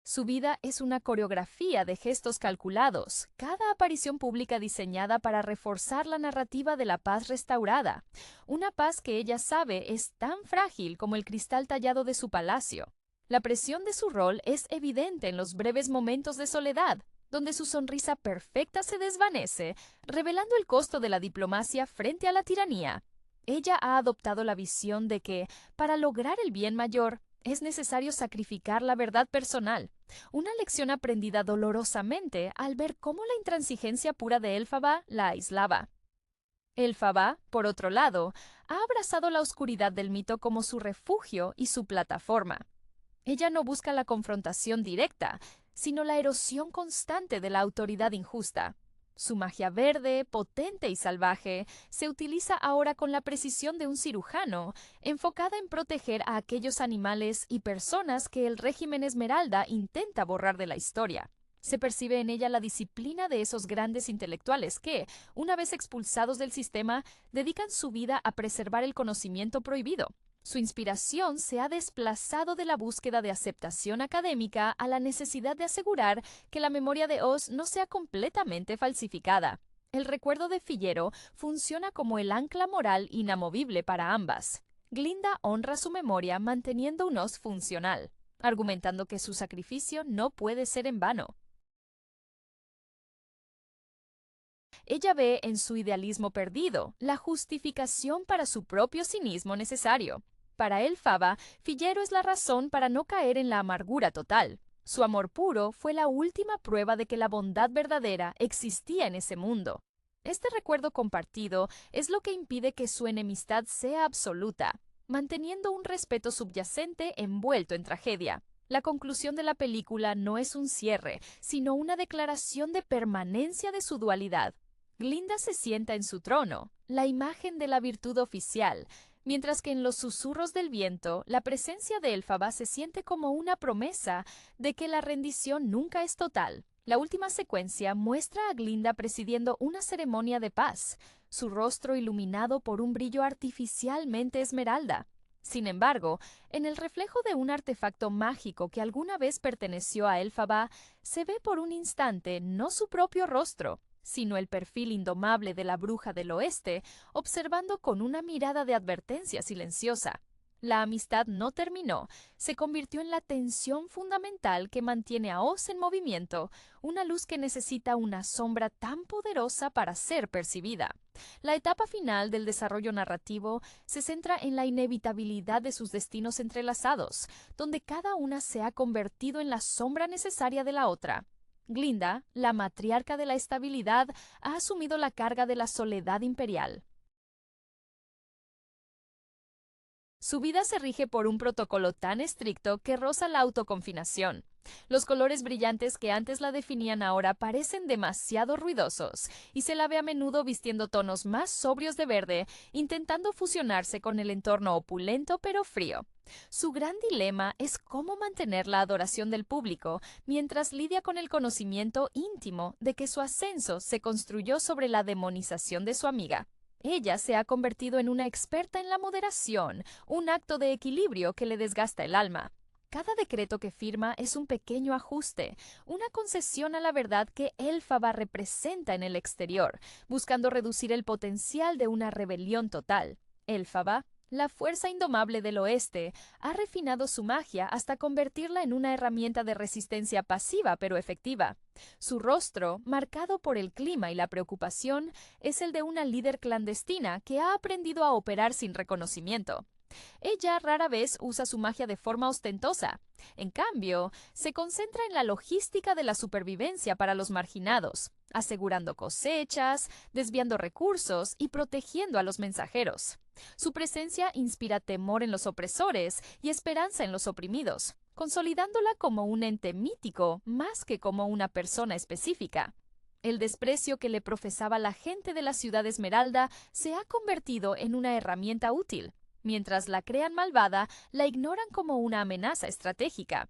Su vida es una coreografía de gestos calculados, cada aparición pública diseñada para reforzar la narrativa de la paz restaurada, una paz que ella sabe es tan frágil como el cristal tallado de su palacio. La presión de su rol es evidente en los breves momentos de soledad, donde su sonrisa perfecta se desvanece, revelando el costo de la diplomacia frente a la tiranía. Ella ha adoptado la visión de que, para lograr el bien mayor, es necesario sacrificar la verdad personal, una lección aprendida dolorosamente al ver cómo la intransigencia pura de Elphaba la aislaba. Elphaba, por otro lado, ha abrazado la oscuridad del mito como su refugio y su plataforma. Ella no busca la confrontación directa, sino la erosión constante de la autoridad injusta. Su magia verde, potente y salvaje, se utiliza ahora con la precisión de un cirujano, enfocada en proteger a aquellos animales y personas que el régimen Esmeralda intenta borrar de la historia. Se percibe en ella la disciplina de esos grandes intelectuales que, una vez expulsados del sistema, dedican su vida a preservar el conocimiento prohibido. Su inspiración se ha desplazado de la búsqueda de aceptación académica a la necesidad de asegurar que la memoria de Oz no sea completamente falsificada. El recuerdo de Fiyero funciona como el ancla moral inamovible para ambas. Glinda honra su memoria manteniendo un Oz funcional, argumentando que su sacrificio no puede ser en vano. Ella ve en su idealismo perdido la justificación para su propio cinismo necesario. Para Elphaba, Fiyero es la razón para no caer en la amargura total. Su amor puro fue la última prueba de que la bondad verdadera existía en ese mundo. Este recuerdo compartido es lo que impide que su enemistad sea absoluta, manteniendo un respeto subyacente envuelto en tragedia. La conclusión de la película no es un cierre, sino una declaración de permanencia de su dualidad. Glinda se sienta en su trono, la imagen de la virtud oficial, mientras que en los susurros del viento, la presencia de Elphaba se siente como una promesa de que la rendición nunca es total. La última secuencia muestra a Glinda presidiendo una ceremonia de paz, su rostro iluminado por un brillo artificialmente esmeralda. Sin embargo, en el reflejo de un artefacto mágico que alguna vez perteneció a Elphaba, se ve por un instante no su propio rostro, sino el perfil indomable de la bruja del oeste, observando con una mirada de advertencia silenciosa. La amistad no terminó, se convirtió en la tensión fundamental que mantiene a Oz en movimiento, una luz que necesita una sombra tan poderosa para ser percibida. La etapa final del desarrollo narrativo se centra en la inevitabilidad de sus destinos entrelazados, donde cada una se ha convertido en la sombra necesaria de la otra. Glinda, la matriarca de la estabilidad, ha asumido la carga de la soledad imperial. Su vida se rige por un protocolo tan estricto que roza la autoconfinación. Los colores brillantes que antes la definían ahora parecen demasiado ruidosos, y se la ve a menudo vistiendo tonos más sobrios de verde, intentando fusionarse con el entorno opulento pero frío. Su gran dilema es cómo mantener la adoración del público mientras lidia con el conocimiento íntimo de que su ascenso se construyó sobre la demonización de su amiga. Ella se ha convertido en una experta en la moderación, un acto de equilibrio que le desgasta el alma. Cada decreto que firma es un pequeño ajuste, una concesión a la verdad que Elphaba representa en el exterior, buscando reducir el potencial de una rebelión total. Elphaba, la fuerza indomable del oeste, ha refinado su magia hasta convertirla en una herramienta de resistencia pasiva pero efectiva. Su rostro, marcado por el clima y la preocupación, es el de una líder clandestina que ha aprendido a operar sin reconocimiento. Ella rara vez usa su magia de forma ostentosa. En cambio, se concentra en la logística de la supervivencia para los marginados, asegurando cosechas, desviando recursos y protegiendo a los mensajeros. Su presencia inspira temor en los opresores y esperanza en los oprimidos, consolidándola como un ente mítico más que como una persona específica. El desprecio que le profesaba la gente de la ciudad Esmeralda se ha convertido en una herramienta útil. Mientras la crean malvada, la ignoran como una amenaza estratégica.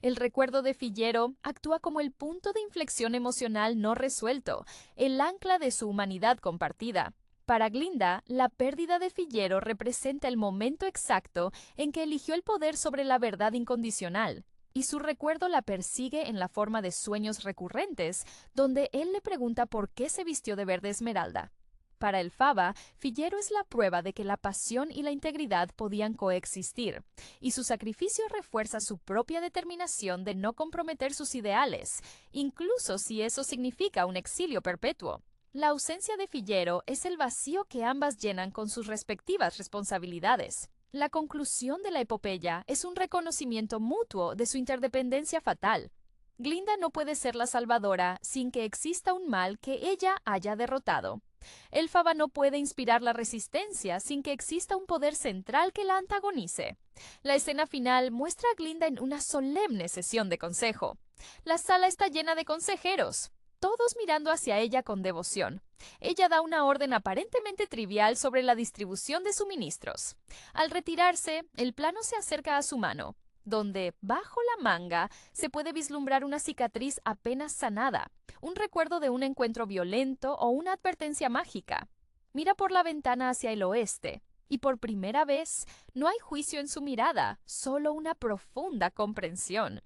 El recuerdo de Fiyero actúa como el punto de inflexión emocional no resuelto, el ancla de su humanidad compartida. Para Glinda, la pérdida de Fiyero representa el momento exacto en que eligió el poder sobre la verdad incondicional, y su recuerdo la persigue en la forma de sueños recurrentes, donde él le pregunta por qué se vistió de verde esmeralda. Para Elphaba, Fiyero es la prueba de que la pasión y la integridad podían coexistir, y su sacrificio refuerza su propia determinación de no comprometer sus ideales, incluso si eso significa un exilio perpetuo. La ausencia de Fiyero es el vacío que ambas llenan con sus respectivas responsabilidades. La conclusión de la epopeya es un reconocimiento mutuo de su interdependencia fatal. Glinda no puede ser la salvadora sin que exista un mal que ella haya derrotado. Elphaba no puede inspirar la resistencia sin que exista un poder central que la antagonice. La escena final muestra a Glinda en una solemne sesión de consejo. La sala está llena de consejeros, todos mirando hacia ella con devoción. Ella da una orden aparentemente trivial sobre la distribución de suministros. Al retirarse, el plano se acerca a su mano, donde, bajo la manga, se puede vislumbrar una cicatriz apenas sanada, un recuerdo de un encuentro violento o una advertencia mágica. Mira por la ventana hacia el oeste, y por primera vez no hay juicio en su mirada, solo una profunda comprensión.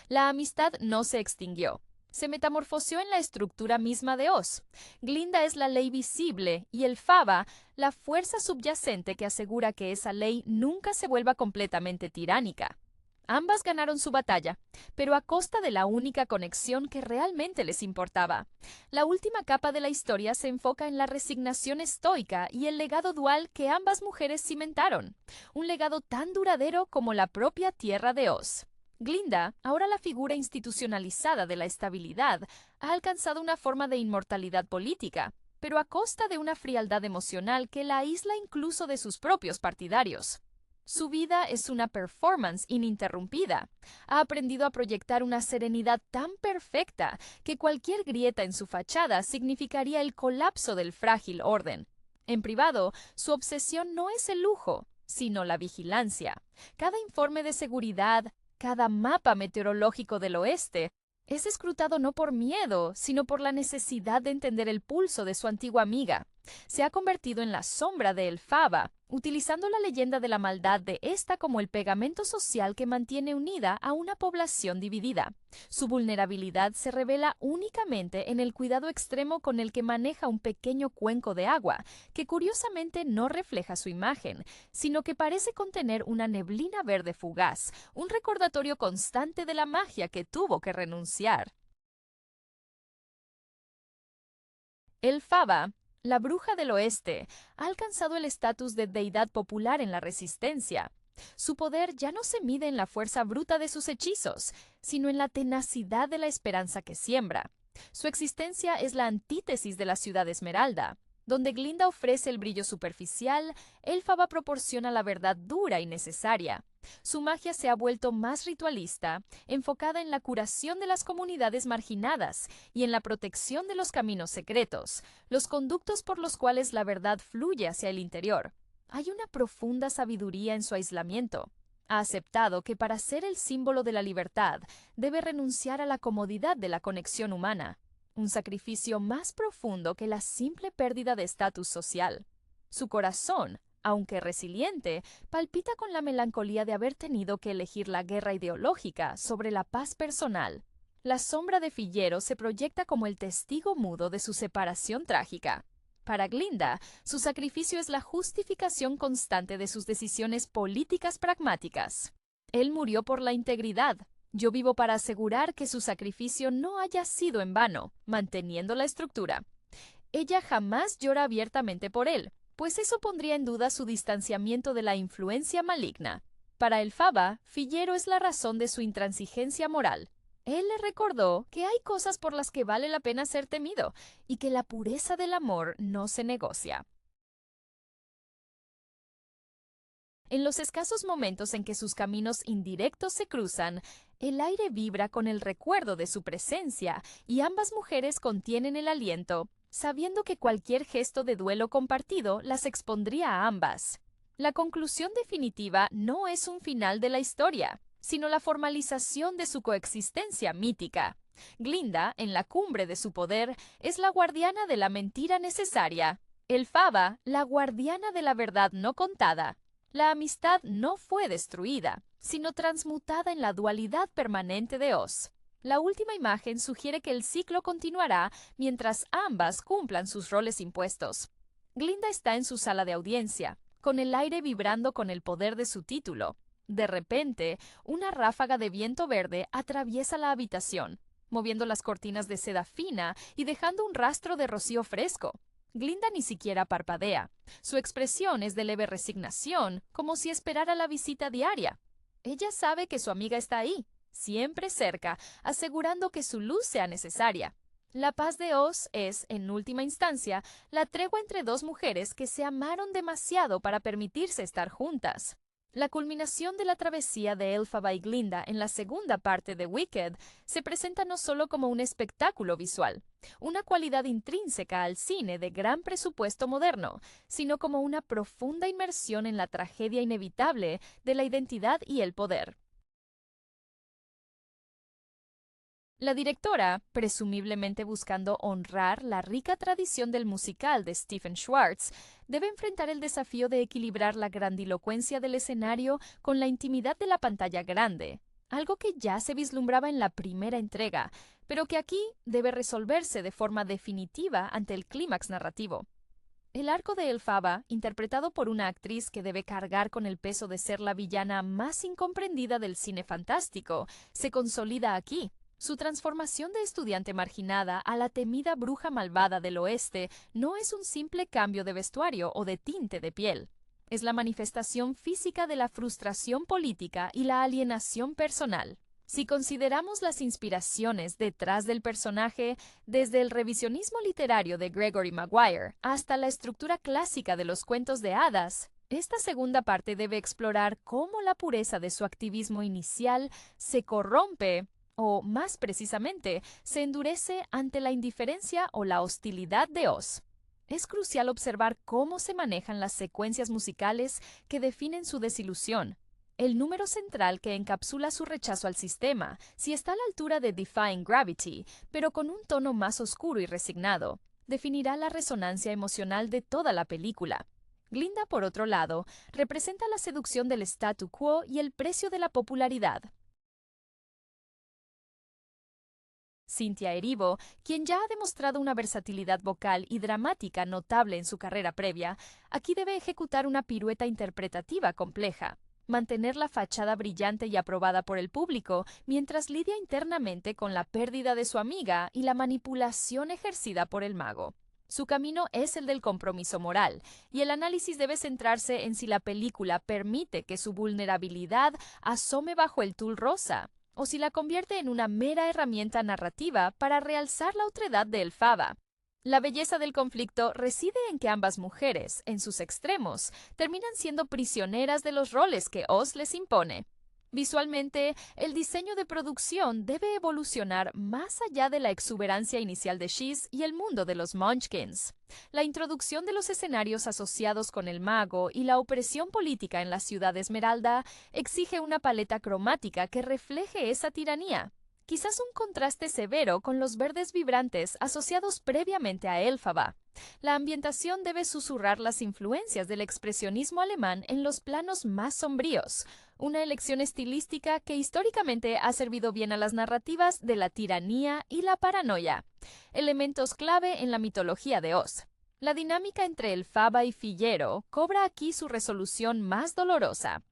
La amistad no se extinguió. Se metamorfoseó en la estructura misma de Oz. Glinda es la ley visible y Elphaba, la fuerza subyacente que asegura que esa ley nunca se vuelva completamente tiránica. Ambas ganaron su batalla, pero a costa de la única conexión que realmente les importaba. La última capa de la historia se enfoca en la resignación estoica y el legado dual que ambas mujeres cimentaron, un legado tan duradero como la propia tierra de Oz. Glinda, ahora la figura institucionalizada de la estabilidad, ha alcanzado una forma de inmortalidad política, pero a costa de una frialdad emocional que la aísla incluso de sus propios partidarios. Su vida es una performance ininterrumpida. Ha aprendido a proyectar una serenidad tan perfecta que cualquier grieta en su fachada significaría el colapso del frágil orden. En privado, su obsesión no es el lujo, sino la vigilancia. Cada informe de seguridad, cada mapa meteorológico del oeste, es escrutado no por miedo, sino por la necesidad de entender el pulso de su antigua amiga. Se ha convertido en la sombra de Elphaba, utilizando la leyenda de la maldad de esta como el pegamento social que mantiene unida a una población dividida. Su vulnerabilidad se revela únicamente en el cuidado extremo con el que maneja un pequeño cuenco de agua, que curiosamente no refleja su imagen, sino que parece contener una neblina verde fugaz, un recordatorio constante de la magia que tuvo que renunciar. Elphaba, la bruja del oeste, ha alcanzado el estatus de deidad popular en la resistencia. Su poder ya no se mide en la fuerza bruta de sus hechizos, sino en la tenacidad de la esperanza que siembra. Su existencia es la antítesis de la ciudad Esmeralda. Donde Glinda ofrece el brillo superficial, Elphaba proporciona la verdad dura y necesaria. Su magia se ha vuelto más ritualista, enfocada en la curación de las comunidades marginadas y en la protección de los caminos secretos, los conductos por los cuales la verdad fluye hacia el interior. Hay una profunda sabiduría en su aislamiento. Ha aceptado que para ser el símbolo de la libertad debe renunciar a la comodidad de la conexión humana, un sacrificio más profundo que la simple pérdida de estatus social. Su corazón, aunque resiliente, palpita con la melancolía de haber tenido que elegir la guerra ideológica sobre la paz personal. La sombra de Fiyero se proyecta como el testigo mudo de su separación trágica. Para Glinda, su sacrificio es la justificación constante de sus decisiones políticas pragmáticas. Él murió por la integridad. Yo vivo para asegurar que su sacrificio no haya sido en vano, manteniendo la estructura. Ella jamás llora abiertamente por él, pues eso pondría en duda su distanciamiento de la influencia maligna. Para Elphaba, Fiyero es la razón de su intransigencia moral. Él le recordó que hay cosas por las que vale la pena ser temido y que la pureza del amor no se negocia. En los escasos momentos en que sus caminos indirectos se cruzan, el aire vibra con el recuerdo de su presencia y ambas mujeres contienen el aliento, sabiendo que cualquier gesto de duelo compartido las expondría a ambas. La conclusión definitiva no es un final de la historia, sino la formalización de su coexistencia mítica. Glinda, en la cumbre de su poder, es la guardiana de la mentira necesaria. Elphaba, la guardiana de la verdad no contada. La amistad no fue destruida, sino transmutada en la dualidad permanente de Oz. La última imagen sugiere que el ciclo continuará mientras ambas cumplan sus roles impuestos. Glinda está en su sala de audiencia, con el aire vibrando con el poder de su título. De repente, una ráfaga de viento verde atraviesa la habitación, moviendo las cortinas de seda fina y dejando un rastro de rocío fresco. Glinda ni siquiera parpadea. Su expresión es de leve resignación, como si esperara la visita diaria. Ella sabe que su amiga está ahí, siempre cerca, asegurando que su luz sea necesaria. La paz de Oz es, en última instancia, la tregua entre dos mujeres que se amaron demasiado para permitirse estar juntas. La culminación de la travesía de Elphaba y Glinda en la segunda parte de Wicked se presenta no solo como un espectáculo visual, una cualidad intrínseca al cine de gran presupuesto moderno, sino como una profunda inmersión en la tragedia inevitable de la identidad y el poder. La directora, presumiblemente buscando honrar la rica tradición del musical de Stephen Schwartz, debe enfrentar el desafío de equilibrar la grandilocuencia del escenario con la intimidad de la pantalla grande, algo que ya se vislumbraba en la primera entrega, pero que aquí debe resolverse de forma definitiva ante el clímax narrativo. El arco de Elphaba, interpretado por una actriz que debe cargar con el peso de ser la villana más incomprendida del cine fantástico, se consolida aquí. Su transformación de estudiante marginada a la temida bruja malvada del oeste no es un simple cambio de vestuario o de tinte de piel. Es la manifestación física de la frustración política y la alienación personal. Si consideramos las inspiraciones detrás del personaje, desde el revisionismo literario de Gregory Maguire hasta la estructura clásica de los cuentos de hadas, esta segunda parte debe explorar cómo la pureza de su activismo inicial se corrompe o, más precisamente, se endurece ante la indiferencia o la hostilidad de Oz. Es crucial observar cómo se manejan las secuencias musicales que definen su desilusión. El número central que encapsula su rechazo al sistema, si está a la altura de Defying Gravity, pero con un tono más oscuro y resignado. definirá la resonancia emocional de toda la película. Glinda, por otro lado, representa la seducción del statu quo y el precio de la popularidad. Cynthia Erivo, quien ya ha demostrado una versatilidad vocal y dramática notable en su carrera previa, aquí debe ejecutar una pirueta interpretativa compleja. Mantener la fachada brillante y aprobada por el público mientras lidia internamente con la pérdida de su amiga y la manipulación ejercida por el mago. Su camino es el del compromiso moral, y el análisis debe centrarse en si la película permite que su vulnerabilidad asome bajo el tul rosa, o si la convierte en una mera herramienta narrativa para realzar la otredad de Elphaba. La belleza del conflicto reside en que ambas mujeres, en sus extremos, terminan siendo prisioneras de los roles que Oz les impone. Visualmente, el diseño de producción debe evolucionar más allá de la exuberancia inicial de Shiz y el mundo de los Munchkins. La introducción de los escenarios asociados con el mago y la opresión política en la ciudad Esmeralda exige una paleta cromática que refleje esa tiranía. Quizás un contraste severo con los verdes vibrantes asociados previamente a Elphaba. La ambientación debe susurrar las influencias del expresionismo alemán en los planos más sombríos, una elección estilística que históricamente ha servido bien a las narrativas de la tiranía y la paranoia, elementos clave en la mitología de Oz. La dinámica entre Elphaba y Fiyero cobra aquí su resolución más dolorosa.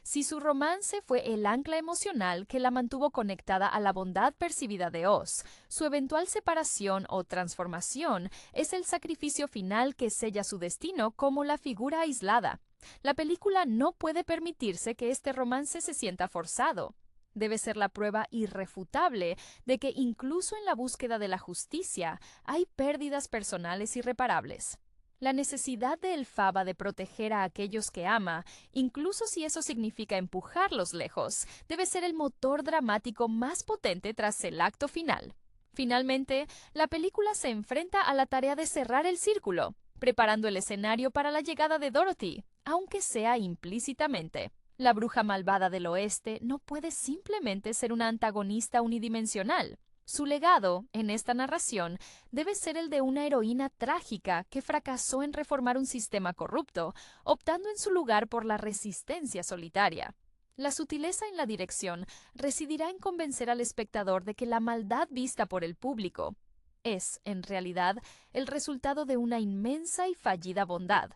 Si su romance fue el ancla emocional que la mantuvo conectada a la bondad percibida de Oz, su eventual separación o transformación es el sacrificio final que sella su destino como la figura aislada. La película no puede permitirse que este romance se sienta forzado. Debe ser la prueba irrefutable de que incluso en la búsqueda de la justicia hay pérdidas personales irreparables. La necesidad de Elphaba de proteger a aquellos que ama, incluso si eso significa empujarlos lejos, debe ser el motor dramático más potente tras el acto final. Finalmente, la película se enfrenta a la tarea de cerrar el círculo, preparando el escenario para la llegada de Dorothy, aunque sea implícitamente. La bruja malvada del oeste no puede simplemente ser una antagonista unidimensional. Su legado, en esta narración, debe ser el de una heroína trágica que fracasó en reformar un sistema corrupto, optando en su lugar por la resistencia solitaria. La sutileza en la dirección residirá en convencer al espectador de que la maldad vista por el público es, en realidad, el resultado de una inmensa y fallida bondad.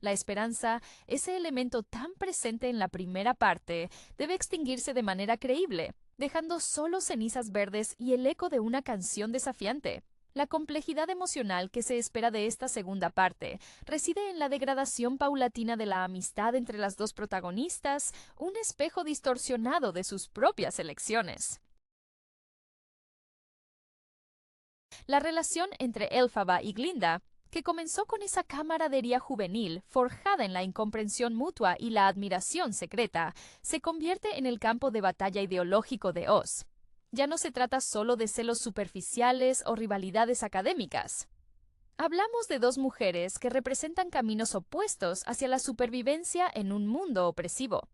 La esperanza, ese elemento tan presente en la primera parte, debe extinguirse de manera creíble, dejando solo cenizas verdes y el eco de una canción desafiante. La complejidad emocional que se espera de esta segunda parte reside en la degradación paulatina de la amistad entre las dos protagonistas, un espejo distorsionado de sus propias elecciones. La relación entre Elphaba y Glinda, que comenzó con esa camaradería juvenil forjada en la incomprensión mutua y la admiración secreta, se convierte en el campo de batalla ideológico de Oz. Ya no se trata solo de celos superficiales o rivalidades académicas. Hablamos de dos mujeres que representan caminos opuestos hacia la supervivencia en un mundo opresivo.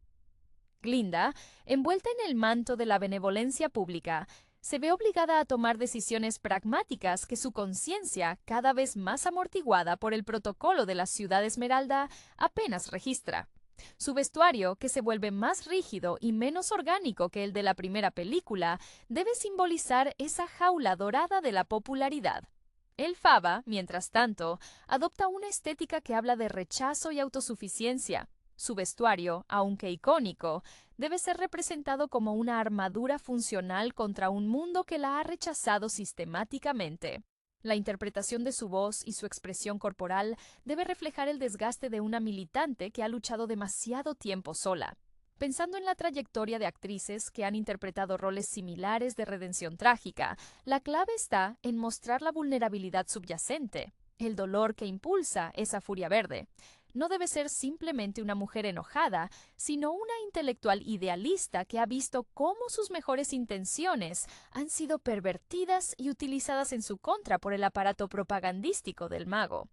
Glinda, envuelta en el manto de la benevolencia pública, se ve obligada a tomar decisiones pragmáticas que su conciencia, cada vez más amortiguada por el protocolo de la ciudad Esmeralda, apenas registra. Su vestuario, que se vuelve más rígido y menos orgánico que el de la primera película, debe simbolizar esa jaula dorada de la popularidad. Elphaba, mientras tanto, adopta una estética que habla de rechazo y autosuficiencia. Su vestuario, aunque icónico, debe ser representado como una armadura funcional contra un mundo que la ha rechazado sistemáticamente. La interpretación de su voz y su expresión corporal debe reflejar el desgaste de una militante que ha luchado demasiado tiempo sola. Pensando en la trayectoria de actrices que han interpretado roles similares de redención trágica, la clave está en mostrar la vulnerabilidad subyacente, el dolor que impulsa esa furia verde. No debe ser simplemente una mujer enojada, sino una intelectual idealista que ha visto cómo sus mejores intenciones han sido pervertidas y utilizadas en su contra por el aparato propagandístico del mago.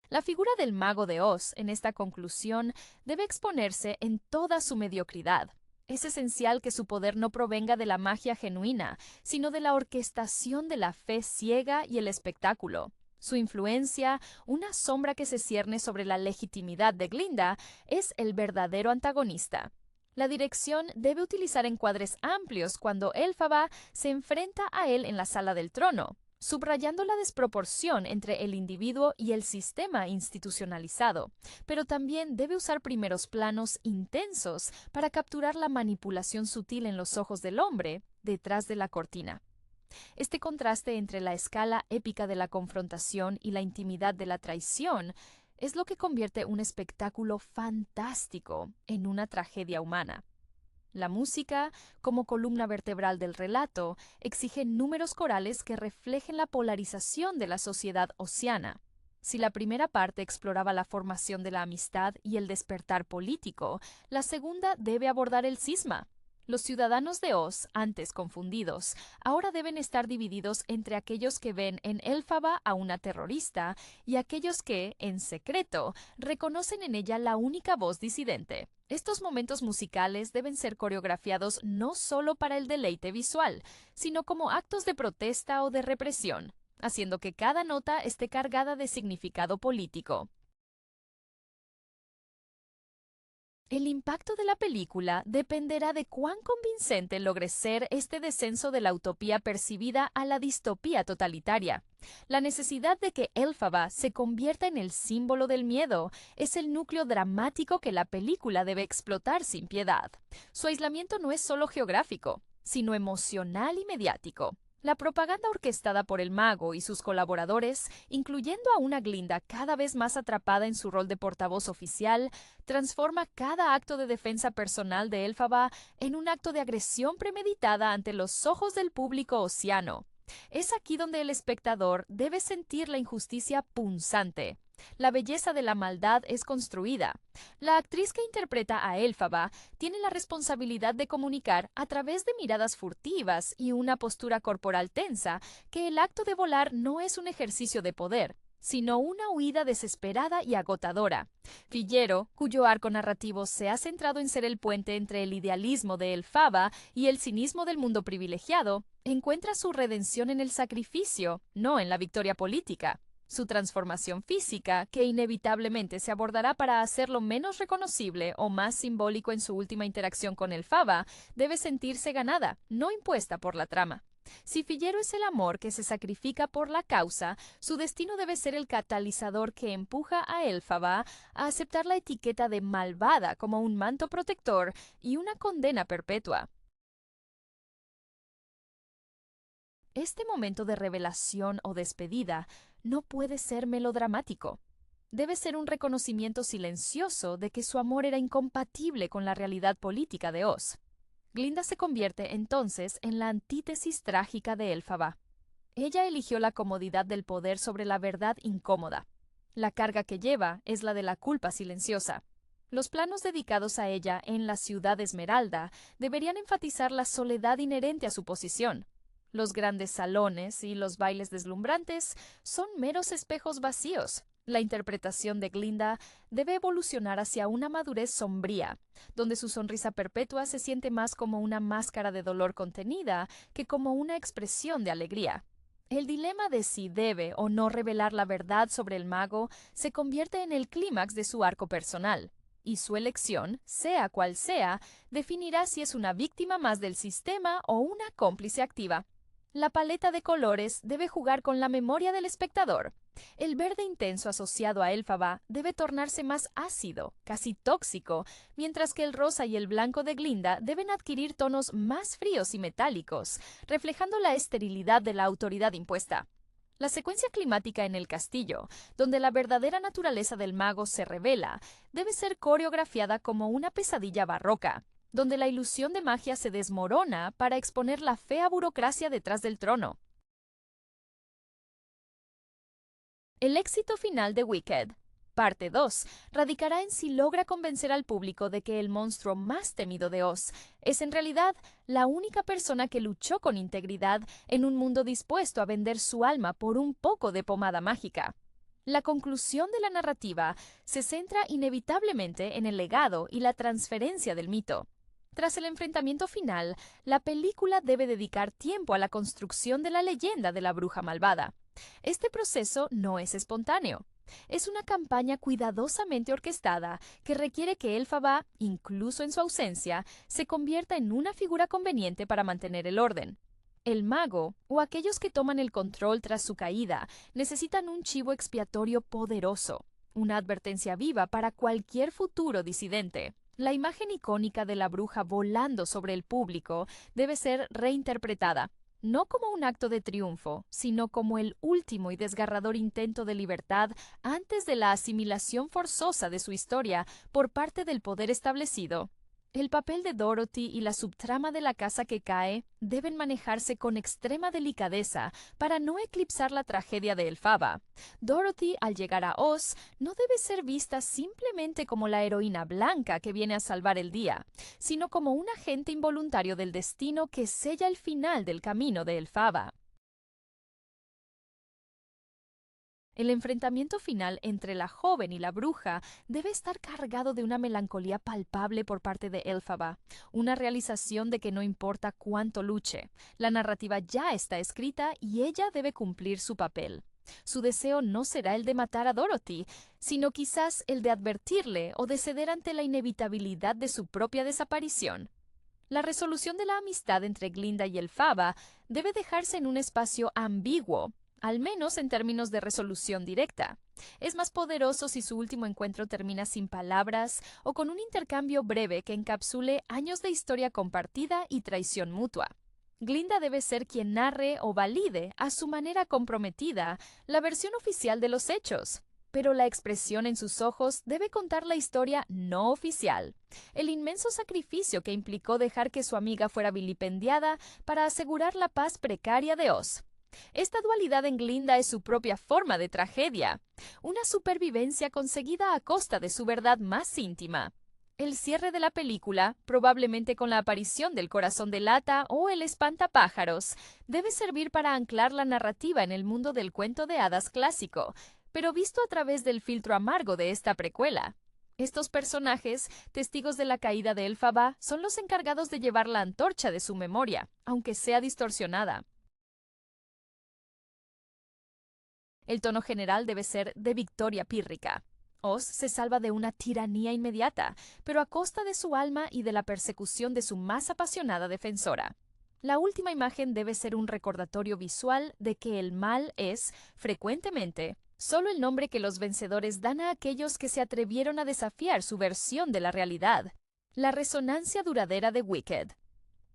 La figura del mago de Oz en esta conclusión debe exponerse en toda su mediocridad. Es esencial que su poder no provenga de la magia genuina, sino de la orquestación de la fe ciega y el espectáculo. Su influencia, una sombra que se cierne sobre la legitimidad de Glinda, es el verdadero antagonista. La dirección debe utilizar encuadres amplios cuando Elphaba se enfrenta a él en la sala del trono, subrayando la desproporción entre el individuo y el sistema institucionalizado, pero también debe usar primeros planos intensos para capturar la manipulación sutil en los ojos del hombre detrás de la cortina. Este contraste entre la escala épica de la confrontación y la intimidad de la traición es lo que convierte un espectáculo fantástico en una tragedia humana. La música, como columna vertebral del relato, exige números corales que reflejen la polarización de la sociedad oceana. Si la primera parte exploraba la formación de la amistad y el despertar político, la segunda debe abordar el cisma. Los ciudadanos de Oz, antes confundidos, ahora deben estar divididos entre aquellos que ven en Elphaba a una terrorista y aquellos que, en secreto, reconocen en ella la única voz disidente. Estos momentos musicales deben ser coreografiados no solo para el deleite visual, sino como actos de protesta o de represión, haciendo que cada nota esté cargada de significado político. El impacto de la película dependerá de cuán convincente logre ser este descenso de la utopía percibida a la distopía totalitaria. La necesidad de que Elphaba se convierta en el símbolo del miedo es el núcleo dramático que la película debe explotar sin piedad. Su aislamiento no es solo geográfico, sino emocional y mediático. La propaganda orquestada por el mago y sus colaboradores, incluyendo a una Glinda cada vez más atrapada en su rol de portavoz oficial, transforma cada acto de defensa personal de Elphaba en un acto de agresión premeditada ante los ojos del público oceano. Es aquí donde el espectador debe sentir la injusticia punzante. La belleza de la maldad es construida. La actriz que interpreta a Elphaba tiene la responsabilidad de comunicar a través de miradas furtivas y una postura corporal tensa que el acto de volar no es un ejercicio de poder, sino una huida desesperada y agotadora. Fiyero, cuyo arco narrativo se ha centrado en ser el puente entre el idealismo de Elphaba y el cinismo del mundo privilegiado, encuentra su redención en el sacrificio, no en la victoria política. Su transformación física, que inevitablemente se abordará para hacerlo menos reconocible o más simbólico en su última interacción con Elphaba, debe sentirse ganada, no impuesta por la trama. Si Fiyero es el amor que se sacrifica por la causa, su destino debe ser el catalizador que empuja a Elphaba a aceptar la etiqueta de malvada como un manto protector y una condena perpetua. Este momento de revelación o despedida no puede ser melodramático. Debe ser un reconocimiento silencioso de que su amor era incompatible con la realidad política de Oz. Glinda se convierte entonces en la antítesis trágica de Elphaba. Ella eligió la comodidad del poder sobre la verdad incómoda. La carga que lleva es la de la culpa silenciosa. Los planos dedicados a ella en la Ciudad Esmeralda deberían enfatizar la soledad inherente a su posición. Los grandes salones y los bailes deslumbrantes son meros espejos vacíos. La interpretación de Glinda debe evolucionar hacia una madurez sombría, donde su sonrisa perpetua se siente más como una máscara de dolor contenida que como una expresión de alegría. El dilema de si debe o no revelar la verdad sobre el mago se convierte en el clímax de su arco personal, y su elección, sea cual sea, definirá si es una víctima más del sistema o una cómplice activa. La paleta de colores debe jugar con la memoria del espectador. El verde intenso asociado a Elphaba debe tornarse más ácido, casi tóxico, mientras que el rosa y el blanco de Glinda deben adquirir tonos más fríos y metálicos, reflejando la esterilidad de la autoridad impuesta. La secuencia climática en el castillo, donde la verdadera naturaleza del mago se revela, debe ser coreografiada como una pesadilla barroca, donde la ilusión de magia se desmorona para exponer la fea burocracia detrás del trono. El éxito final de Wicked, parte 2, radicará en si logra convencer al público de que el monstruo más temido de Oz es en realidad la única persona que luchó con integridad en un mundo dispuesto a vender su alma por un poco de pomada mágica. La conclusión de la narrativa se centra inevitablemente en el legado y la transferencia del mito. Tras el enfrentamiento final, la película debe dedicar tiempo a la construcción de la leyenda de la bruja malvada. Este proceso no es espontáneo. Es una campaña cuidadosamente orquestada que requiere que Elphaba, incluso en su ausencia, se convierta en una figura conveniente para mantener el orden. El mago, o aquellos que toman el control tras su caída, necesitan un chivo expiatorio poderoso, una advertencia viva para cualquier futuro disidente. La imagen icónica de la bruja volando sobre el público debe ser reinterpretada, no como un acto de triunfo, sino como el último y desgarrador intento de libertad antes de la asimilación forzosa de su historia por parte del poder establecido. El papel de Dorothy y la subtrama de la casa que cae deben manejarse con extrema delicadeza para no eclipsar la tragedia de Elphaba. Dorothy, al llegar a Oz, no debe ser vista simplemente como la heroína blanca que viene a salvar el día, sino como un agente involuntario del destino que sella el final del camino de Elphaba. El enfrentamiento final entre la joven y la bruja debe estar cargado de una melancolía palpable por parte de Elphaba, una realización de que no importa cuánto luche, la narrativa ya está escrita y ella debe cumplir su papel. Su deseo no será el de matar a Dorothy, sino quizás el de advertirle o de ceder ante la inevitabilidad de su propia desaparición. La resolución de la amistad entre Glinda y Elphaba debe dejarse en un espacio ambiguo, al menos en términos de resolución directa. Es más poderoso si su último encuentro termina sin palabras o con un intercambio breve que encapsule años de historia compartida y traición mutua. Glinda debe ser quien narre o valide, a su manera comprometida, la versión oficial de los hechos, pero la expresión en sus ojos debe contar la historia no oficial, el inmenso sacrificio que implicó dejar que su amiga fuera vilipendiada para asegurar la paz precaria de Oz. Esta dualidad en Glinda es su propia forma de tragedia, una supervivencia conseguida a costa de su verdad más íntima. El cierre de la película, probablemente con la aparición del corazón de lata o el espantapájaros, debe servir para anclar la narrativa en el mundo del cuento de hadas clásico, pero visto a través del filtro amargo de esta precuela. Estos personajes, testigos de la caída de Elphaba, son los encargados de llevar la antorcha de su memoria, aunque sea distorsionada. El tono general debe ser de victoria pírrica. Oz se salva de una tiranía inmediata, pero a costa de su alma y de la persecución de su más apasionada defensora. La última imagen debe ser un recordatorio visual de que el mal es, frecuentemente, solo el nombre que los vencedores dan a aquellos que se atrevieron a desafiar su versión de la realidad. La resonancia duradera de Wicked.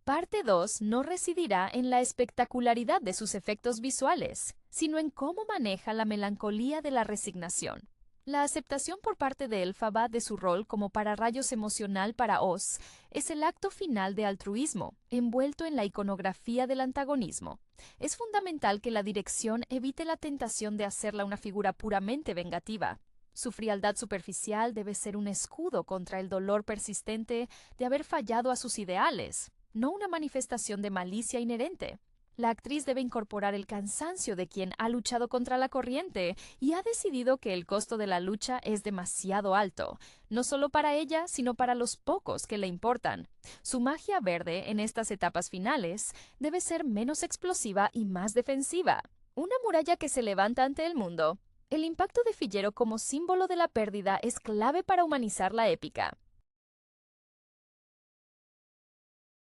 Parte 2 no residirá en la espectacularidad de sus efectos visuales, sino en cómo maneja la melancolía de la resignación. La aceptación por parte de Elphaba de su rol como pararrayos emocional para Oz es el acto final de altruismo, envuelto en la iconografía del antagonismo. Es fundamental que la dirección evite la tentación de hacerla una figura puramente vengativa. Su frialdad superficial debe ser un escudo contra el dolor persistente de haber fallado a sus ideales, no una manifestación de malicia inherente. La actriz debe incorporar el cansancio de quien ha luchado contra la corriente y ha decidido que el costo de la lucha es demasiado alto, no solo para ella, sino para los pocos que le importan. Su magia verde en estas etapas finales debe ser menos explosiva y más defensiva, una muralla que se levanta ante el mundo. El impacto de Fiyero como símbolo de la pérdida es clave para humanizar la épica.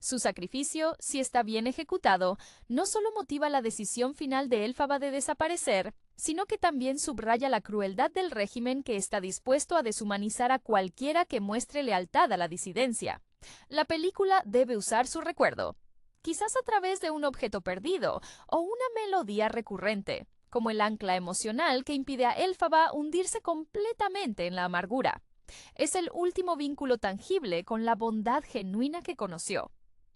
Su sacrificio, si está bien ejecutado, no solo motiva la decisión final de Elphaba de desaparecer, sino que también subraya la crueldad del régimen que está dispuesto a deshumanizar a cualquiera que muestre lealtad a la disidencia. La película debe usar su recuerdo, quizás a través de un objeto perdido o una melodía recurrente, como el ancla emocional que impide a Elphaba hundirse completamente en la amargura. Es el último vínculo tangible con la bondad genuina que conoció.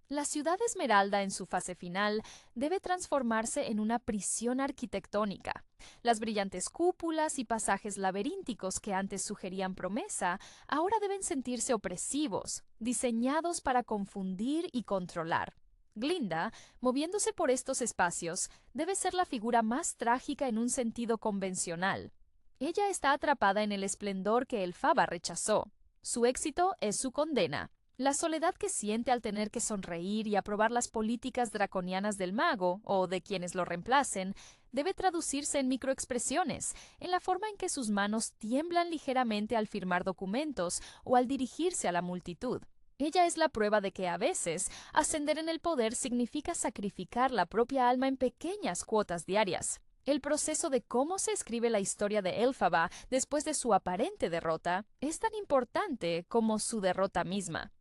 La ciudad Esmeralda en su fase final debe transformarse en una prisión arquitectónica. Las brillantes cúpulas y pasajes laberínticos que antes sugerían promesa, ahora deben sentirse opresivos, diseñados para confundir y controlar. Glinda, moviéndose por estos espacios, debe ser la figura más trágica en un sentido convencional. Ella está atrapada en el esplendor que Elphaba rechazó. Su éxito es su condena. La soledad que siente al tener que sonreír y aprobar las políticas draconianas del mago, o de quienes lo reemplacen, debe traducirse en microexpresiones, en la forma en que sus manos tiemblan ligeramente al firmar documentos o al dirigirse a la multitud. Ella es la prueba de que a veces ascender en el poder significa sacrificar la propia alma en pequeñas cuotas diarias. El proceso de cómo se escribe la historia de Elphaba después de su aparente derrota es tan importante como su derrota misma.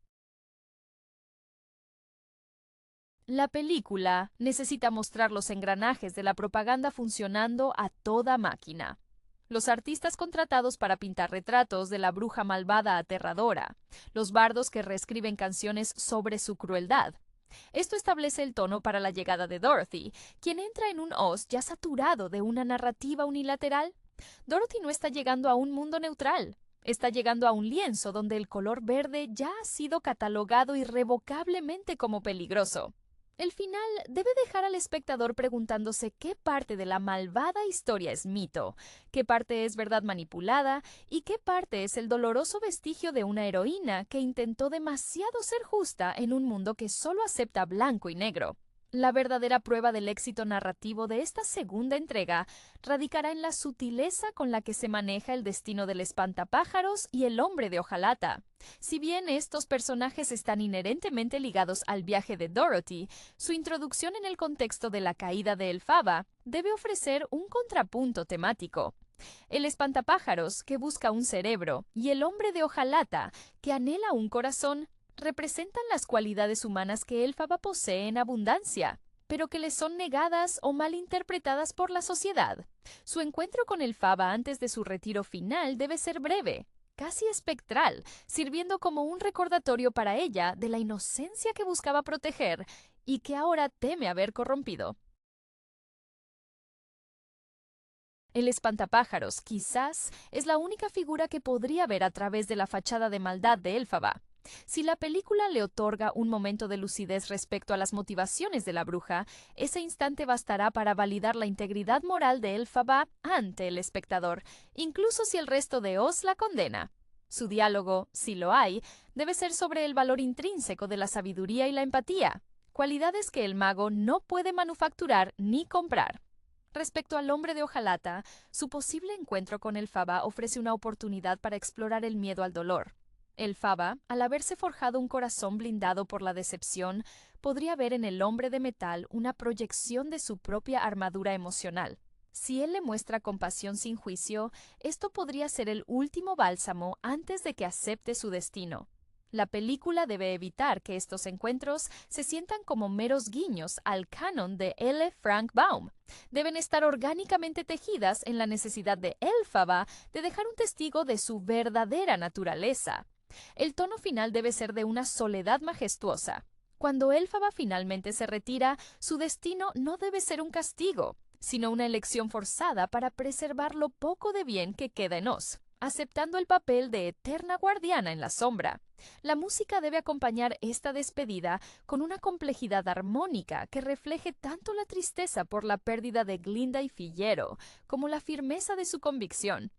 La película necesita mostrar los engranajes de la propaganda funcionando a toda máquina. Los artistas contratados para pintar retratos de la bruja malvada aterradora, los bardos que reescriben canciones sobre su crueldad. Esto establece el tono para la llegada de Dorothy, quien entra en un Oz ya saturado de una narrativa unilateral. Dorothy no está llegando a un mundo neutral. Está llegando a un lienzo donde el color verde ya ha sido catalogado irrevocablemente como peligroso. El final debe dejar al espectador preguntándose qué parte de la malvada historia es mito, qué parte es verdad manipulada y qué parte es el doloroso vestigio de una heroína que intentó demasiado ser justa en un mundo que solo acepta blanco y negro. La verdadera prueba del éxito narrativo de esta segunda entrega radicará en la sutileza con la que se maneja el destino del espantapájaros y el hombre de hojalata. Si bien estos personajes están inherentemente ligados al viaje de Dorothy, su introducción en el contexto de la caída de Elphaba debe ofrecer un contrapunto temático. El espantapájaros, que busca un cerebro, y el hombre de hojalata, que anhela un corazón, representan las cualidades humanas que Elphaba posee en abundancia, pero que le son negadas o malinterpretadas por la sociedad. Su encuentro con Elphaba antes de su retiro final debe ser breve, casi espectral, sirviendo como un recordatorio para ella de la inocencia que buscaba proteger y que ahora teme haber corrompido. El espantapájaros, quizás, es la única figura que podría ver a través de la fachada de maldad de Elphaba. Si la película le otorga un momento de lucidez respecto a las motivaciones de la bruja, ese instante bastará para validar la integridad moral de Elphaba ante el espectador, incluso si el resto de Oz la condena. Su diálogo, si lo hay, debe ser sobre el valor intrínseco de la sabiduría y la empatía, cualidades que el mago no puede manufacturar ni comprar. Respecto al hombre de hojalata, su posible encuentro con Elphaba ofrece una oportunidad para explorar el miedo al dolor. Elphaba, al haberse forjado un corazón blindado por la decepción, podría ver en el hombre de metal una proyección de su propia armadura emocional. Si él le muestra compasión sin juicio, esto podría ser el último bálsamo antes de que acepte su destino. La película debe evitar que estos encuentros se sientan como meros guiños al canon de L. Frank Baum. Deben estar orgánicamente tejidas en la necesidad de Elphaba de dejar un testigo de su verdadera naturaleza. El tono final debe ser de una soledad majestuosa. Cuando Elphaba finalmente se retira, su destino no debe ser un castigo, sino una elección forzada para preservar lo poco de bien que queda en Oz, aceptando el papel de eterna guardiana en la sombra. La música debe acompañar esta despedida con una complejidad armónica que refleje tanto la tristeza por la pérdida de Glinda y Fiyero como la firmeza de su convicción.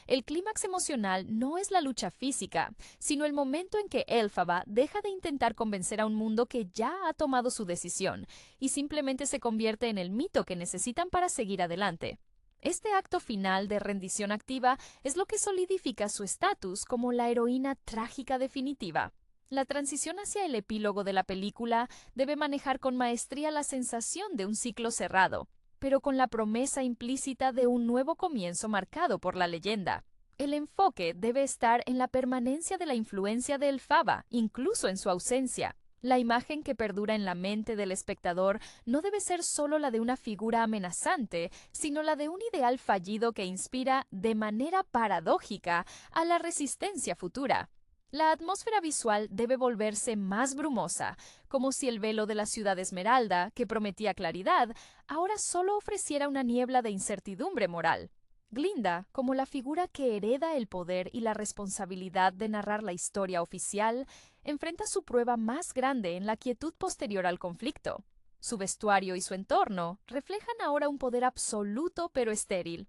El clímax emocional no es la lucha física, sino el momento en que Elphaba deja de intentar convencer a un mundo que ya ha tomado su decisión y simplemente se convierte en el mito que necesitan para seguir adelante. Este acto final de rendición activa es lo que solidifica su estatus como la heroína trágica definitiva. La transición hacia el epílogo de la película debe manejar con maestría la sensación de un ciclo cerrado, pero con la promesa implícita de un nuevo comienzo marcado por la leyenda. El enfoque debe estar en la permanencia de la influencia de Elphaba, incluso en su ausencia. La imagen que perdura en la mente del espectador no debe ser solo la de una figura amenazante, sino la de un ideal fallido que inspira, de manera paradójica, a la resistencia futura. La atmósfera visual debe volverse más brumosa, como si el velo de la ciudad esmeralda, que prometía claridad, ahora solo ofreciera una niebla de incertidumbre moral. Glinda, como la figura que hereda el poder y la responsabilidad de narrar la historia oficial, enfrenta su prueba más grande en la quietud posterior al conflicto. Su vestuario y su entorno reflejan ahora un poder absoluto pero estéril.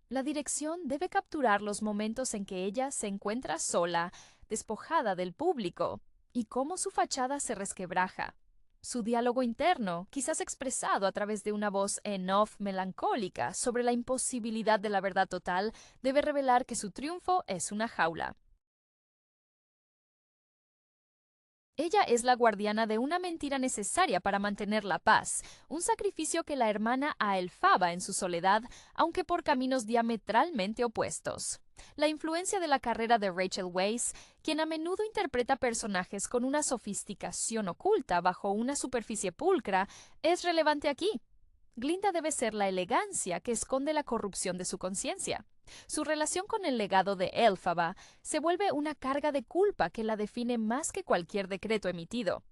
La dirección debe capturar los momentos en que ella se encuentra sola, despojada del público, y cómo su fachada se resquebraja. Su diálogo interno, quizás expresado a través de una voz en off melancólica sobre la imposibilidad de la verdad total, debe revelar que su triunfo es una jaula. Ella es la guardiana de una mentira necesaria para mantener la paz, un sacrificio que la hermana a Elphaba en su soledad, aunque por caminos diametralmente opuestos. La influencia de la carrera de Rachel Weisz, quien a menudo interpreta personajes con una sofisticación oculta bajo una superficie pulcra, es relevante aquí. Glinda debe ser la elegancia que esconde la corrupción de su conciencia. Su relación con el legado de Elphaba se vuelve una carga de culpa que la define más que cualquier decreto emitido.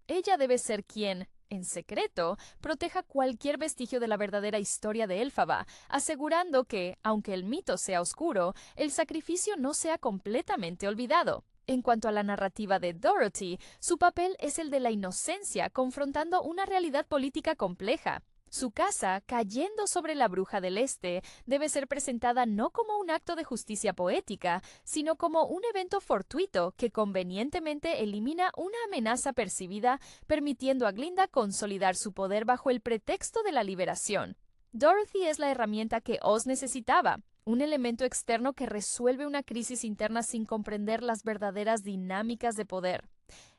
Ella debe ser quien, en secreto, proteja cualquier vestigio de la verdadera historia de Elphaba, asegurando que, aunque el mito sea oscuro, el sacrificio no sea completamente olvidado. En cuanto a la narrativa de Dorothy, su papel es el de la inocencia confrontando una realidad política compleja. Su casa, cayendo sobre la bruja del Este, debe ser presentada no como un acto de justicia poética, sino como un evento fortuito que convenientemente elimina una amenaza percibida, permitiendo a Glinda consolidar su poder bajo el pretexto de la liberación. Dorothy es la herramienta que Oz necesitaba, un elemento externo que resuelve una crisis interna sin comprender las verdaderas dinámicas de poder.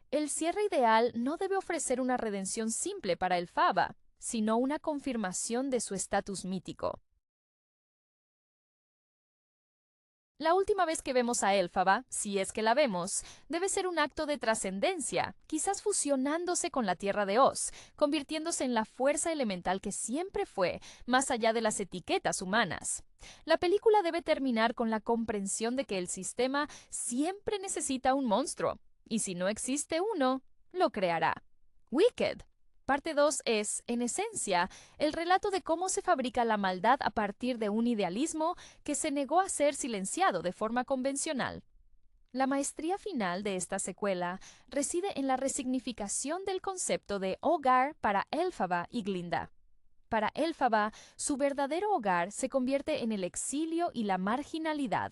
El cierre ideal no debe ofrecer una redención simple para Elphaba, sino una confirmación de su estatus mítico. La última vez que vemos a Elphaba, si es que la vemos, debe ser un acto de trascendencia, quizás fusionándose con la Tierra de Oz, convirtiéndose en la fuerza elemental que siempre fue, más allá de las etiquetas humanas. La película debe terminar con la comprensión de que el sistema siempre necesita un monstruo, y si no existe uno, lo creará. Wicked. Parte 2 es, en esencia, el relato de cómo se fabrica la maldad a partir de un idealismo que se negó a ser silenciado de forma convencional. La maestría final de esta secuela reside en la resignificación del concepto de hogar para Elphaba y Glinda. Para Elphaba, su verdadero hogar se convierte en el exilio y la marginalidad,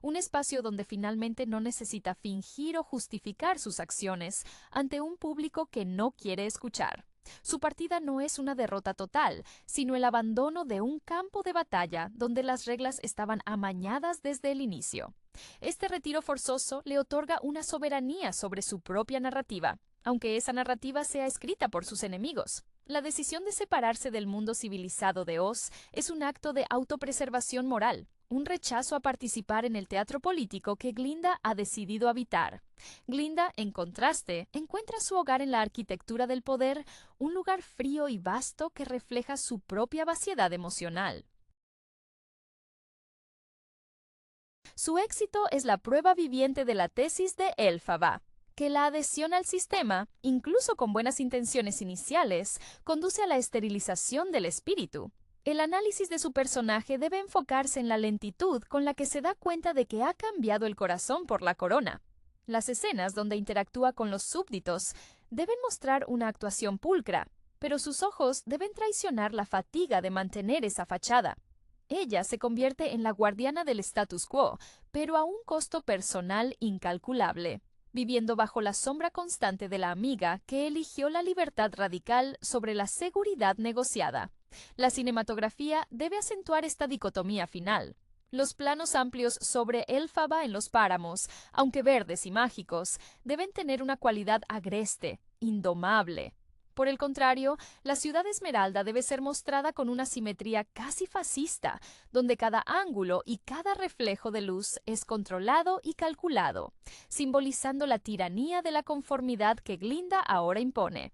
un espacio donde finalmente no necesita fingir o justificar sus acciones ante un público que no quiere escuchar. Su partida no es una derrota total, sino el abandono de un campo de batalla donde las reglas estaban amañadas desde el inicio. Este retiro forzoso le otorga una soberanía sobre su propia narrativa, aunque esa narrativa sea escrita por sus enemigos. La decisión de separarse del mundo civilizado de Oz es un acto de autopreservación moral, un rechazo a participar en el teatro político que Glinda ha decidido habitar. Glinda, en contraste, encuentra su hogar en la arquitectura del poder, un lugar frío y vasto que refleja su propia vaciedad emocional. Su éxito es la prueba viviente de la tesis de Elphaba, que la adhesión al sistema, incluso con buenas intenciones iniciales, conduce a la esterilización del espíritu. El análisis de su personaje debe enfocarse en la lentitud con la que se da cuenta de que ha cambiado el corazón por la corona. Las escenas donde interactúa con los súbditos deben mostrar una actuación pulcra, pero sus ojos deben traicionar la fatiga de mantener esa fachada. Ella se convierte en la guardiana del status quo, pero a un costo personal incalculable, viviendo bajo la sombra constante de la amiga que eligió la libertad radical sobre la seguridad negociada. La cinematografía debe acentuar esta dicotomía final. Los planos amplios sobre Elphaba en los páramos, aunque verdes y mágicos, deben tener una cualidad agreste, indomable. Por el contrario, la ciudad esmeralda debe ser mostrada con una simetría casi fascista, donde cada ángulo y cada reflejo de luz es controlado y calculado, simbolizando la tiranía de la conformidad que Glinda ahora impone.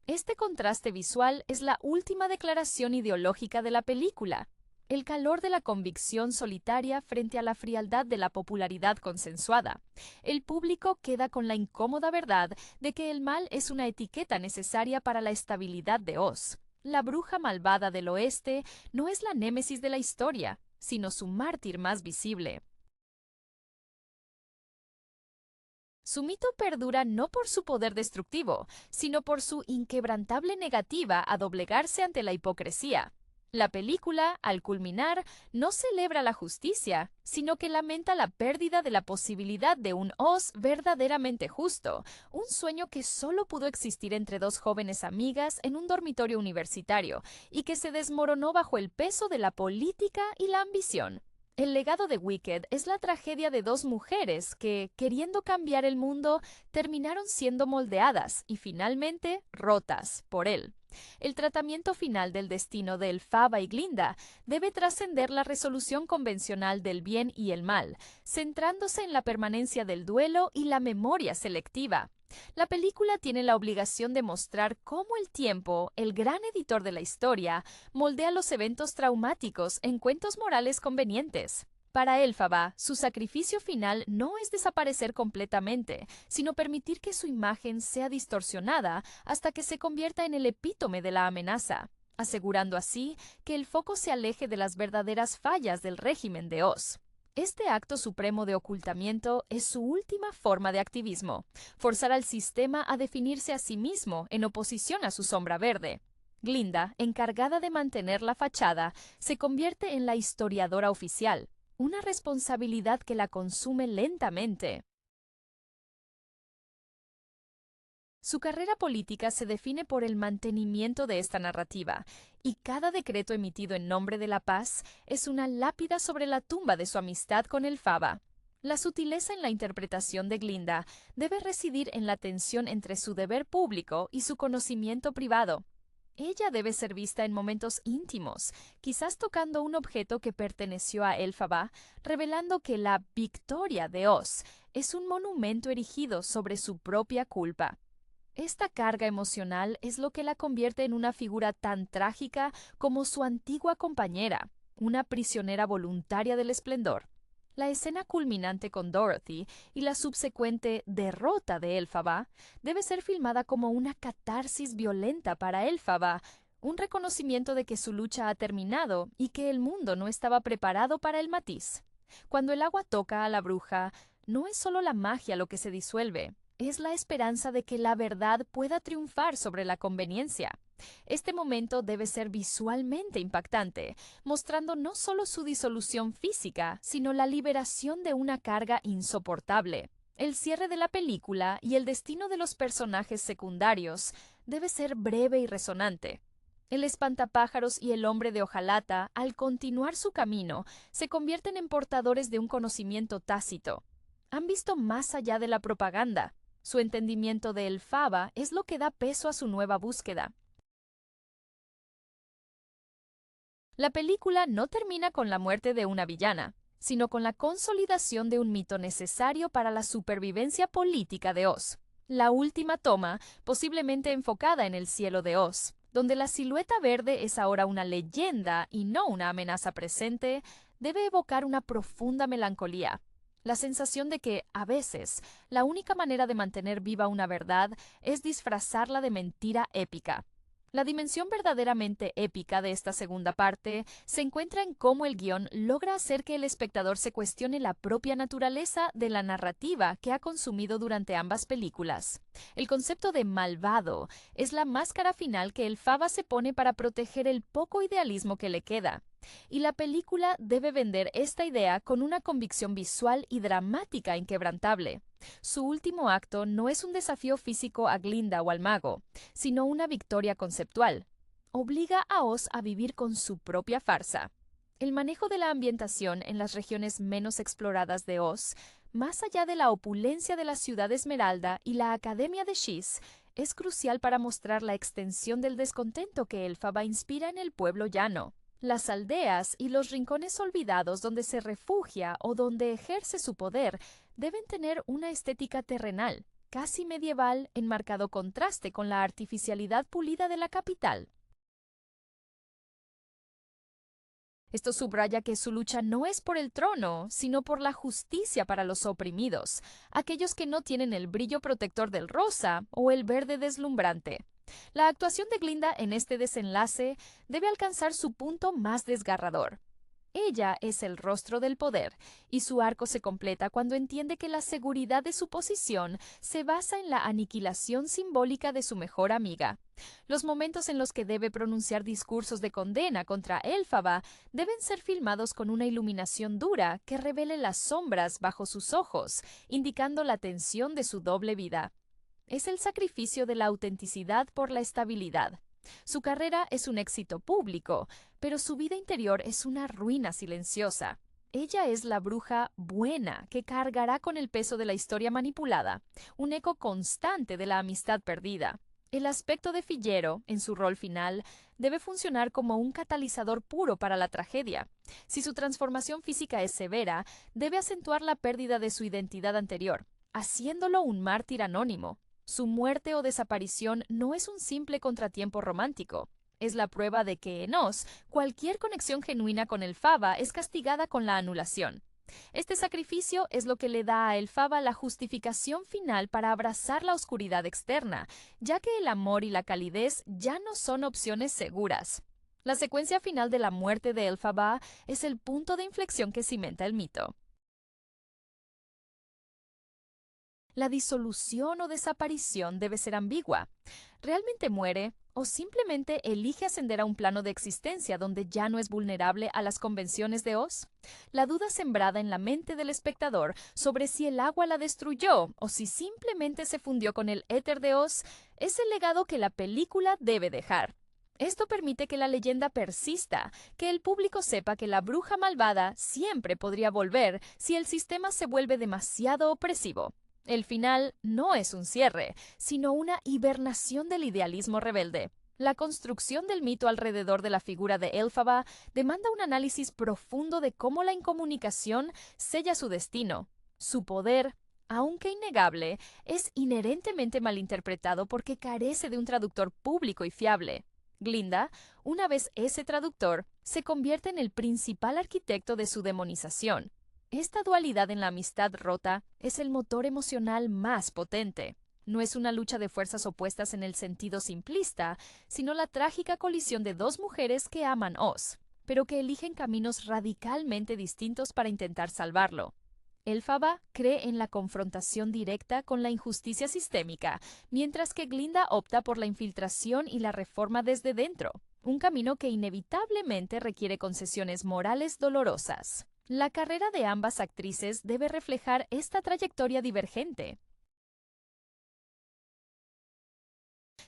Este contraste visual es la última declaración ideológica de la película. El calor de la convicción solitaria frente a la frialdad de la popularidad consensuada. El público queda con la incómoda verdad de que el mal es una etiqueta necesaria para la estabilidad de Oz. La bruja malvada del oeste no es la némesis de la historia, sino su mártir más visible. Su mito perdura no por su poder destructivo, sino por su inquebrantable negativa a doblegarse ante la hipocresía. La película, al culminar, no celebra la justicia, sino que lamenta la pérdida de la posibilidad de un Oz verdaderamente justo, un sueño que solo pudo existir entre dos jóvenes amigas en un dormitorio universitario y que se desmoronó bajo el peso de la política y la ambición. El legado de Wicked es la tragedia de dos mujeres que, queriendo cambiar el mundo, terminaron siendo moldeadas y finalmente rotas por él. El tratamiento final del destino de Elphaba y Glinda debe trascender la resolución convencional del bien y el mal, centrándose en la permanencia del duelo y la memoria selectiva. La película tiene la obligación de mostrar cómo el tiempo, el gran editor de la historia, moldea los eventos traumáticos en cuentos morales convenientes. Para Elphaba, su sacrificio final no es desaparecer completamente, sino permitir que su imagen sea distorsionada hasta que se convierta en el epítome de la amenaza, asegurando así que el foco se aleje de las verdaderas fallas del régimen de Oz. Este acto supremo de ocultamiento es su última forma de activismo, forzar al sistema a definirse a sí mismo en oposición a su sombra verde. Glinda, encargada de mantener la fachada, se convierte en la historiadora oficial, una responsabilidad que la consume lentamente. Su carrera política se define por el mantenimiento de esta narrativa, y cada decreto emitido en nombre de la paz es una lápida sobre la tumba de su amistad con Elphaba. La sutileza en la interpretación de Glinda debe residir en la tensión entre su deber público y su conocimiento privado. Ella debe ser vista en momentos íntimos, quizás tocando un objeto que perteneció a Elphaba, revelando que la victoria de Oz es un monumento erigido sobre su propia culpa. Esta carga emocional es lo que la convierte en una figura tan trágica como su antigua compañera, una prisionera voluntaria del esplendor. La escena culminante con Dorothy y la subsecuente derrota de Elphaba debe ser filmada como una catarsis violenta para Elphaba, un reconocimiento de que su lucha ha terminado y que el mundo no estaba preparado para el matiz. Cuando el agua toca a la bruja, no es solo la magia lo que se disuelve, es la esperanza de que la verdad pueda triunfar sobre la conveniencia. Este momento debe ser visualmente impactante, mostrando no solo su disolución física, sino la liberación de una carga insoportable. El cierre de la película y el destino de los personajes secundarios debe ser breve y resonante. El espantapájaros y el hombre de hojalata, al continuar su camino, se convierten en portadores de un conocimiento tácito. Han visto más allá de la propaganda. Su entendimiento de Elphaba es lo que da peso a su nueva búsqueda. La película no termina con la muerte de una villana, sino con la consolidación de un mito necesario para la supervivencia política de Oz. La última toma, posiblemente enfocada en el cielo de Oz, donde la silueta verde es ahora una leyenda y no una amenaza presente, debe evocar una profunda melancolía. La sensación de que, a veces, la única manera de mantener viva una verdad es disfrazarla de mentira épica. La dimensión verdaderamente épica de esta segunda parte se encuentra en cómo el guión logra hacer que el espectador se cuestione la propia naturaleza de la narrativa que ha consumido durante ambas películas. El concepto de malvado es la máscara final que Elphaba se pone para proteger el poco idealismo que le queda. Y la película debe vender esta idea con una convicción visual y dramática inquebrantable. Su último acto no es un desafío físico a Glinda o al mago, sino una victoria conceptual. Obliga a Oz a vivir con su propia farsa. El manejo de la ambientación en las regiones menos exploradas de Oz, más allá de la opulencia de la ciudad Esmeralda y la Academia de Shiz, es crucial para mostrar la extensión del descontento que Elphaba inspira en el pueblo llano. Las aldeas y los rincones olvidados donde se refugia o donde ejerce su poder deben tener una estética terrenal, casi medieval, en marcado contraste con la artificialidad pulida de la capital. Esto subraya que su lucha no es por el trono, sino por la justicia para los oprimidos, aquellos que no tienen el brillo protector del rosa o el verde deslumbrante. La actuación de Glinda en este desenlace debe alcanzar su punto más desgarrador. Ella es el rostro del poder, y su arco se completa cuando entiende que la seguridad de su posición se basa en la aniquilación simbólica de su mejor amiga. Los momentos en los que debe pronunciar discursos de condena contra Elphaba deben ser filmados con una iluminación dura que revele las sombras bajo sus ojos, indicando la tensión de su doble vida. Es el sacrificio de la autenticidad por la estabilidad. Su carrera es un éxito público, pero su vida interior es una ruina silenciosa. Ella es la bruja buena que cargará con el peso de la historia manipulada, un eco constante de la amistad perdida. El aspecto de Fillero, en su rol final, debe funcionar como un catalizador puro para la tragedia. Si su transformación física es severa, debe acentuar la pérdida de su identidad anterior, haciéndolo un mártir anónimo. Su muerte o desaparición no es un simple contratiempo romántico. Es la prueba de que en Oz, cualquier conexión genuina con Elphaba es castigada con la anulación. Este sacrificio es lo que le da a Elphaba la justificación final para abrazar la oscuridad externa, ya que el amor y la calidez ya no son opciones seguras. La secuencia final de la muerte de Elphaba es el punto de inflexión que cimenta el mito. La disolución o desaparición debe ser ambigua. ¿Realmente muere o simplemente elige ascender a un plano de existencia donde ya no es vulnerable a las convenciones de Oz? La duda sembrada en la mente del espectador sobre si el agua la destruyó o si simplemente se fundió con el éter de Oz es el legado que la película debe dejar. Esto permite que la leyenda persista, que el público sepa que la bruja malvada siempre podría volver si el sistema se vuelve demasiado opresivo. El final no es un cierre, sino una hibernación del idealismo rebelde. La construcción del mito alrededor de la figura de Elphaba demanda un análisis profundo de cómo la incomunicación sella su destino. Su poder, aunque innegable, es inherentemente malinterpretado porque carece de un traductor público y fiable. Glinda, una vez ese traductor, se convierte en el principal arquitecto de su demonización. Esta dualidad en la amistad rota es el motor emocional más potente. No es una lucha de fuerzas opuestas en el sentido simplista, sino la trágica colisión de dos mujeres que aman Oz, pero que eligen caminos radicalmente distintos para intentar salvarlo. Elphaba cree en la confrontación directa con la injusticia sistémica, mientras que Glinda opta por la infiltración y la reforma desde dentro, un camino que inevitablemente requiere concesiones morales dolorosas. La carrera de ambas actrices debe reflejar esta trayectoria divergente.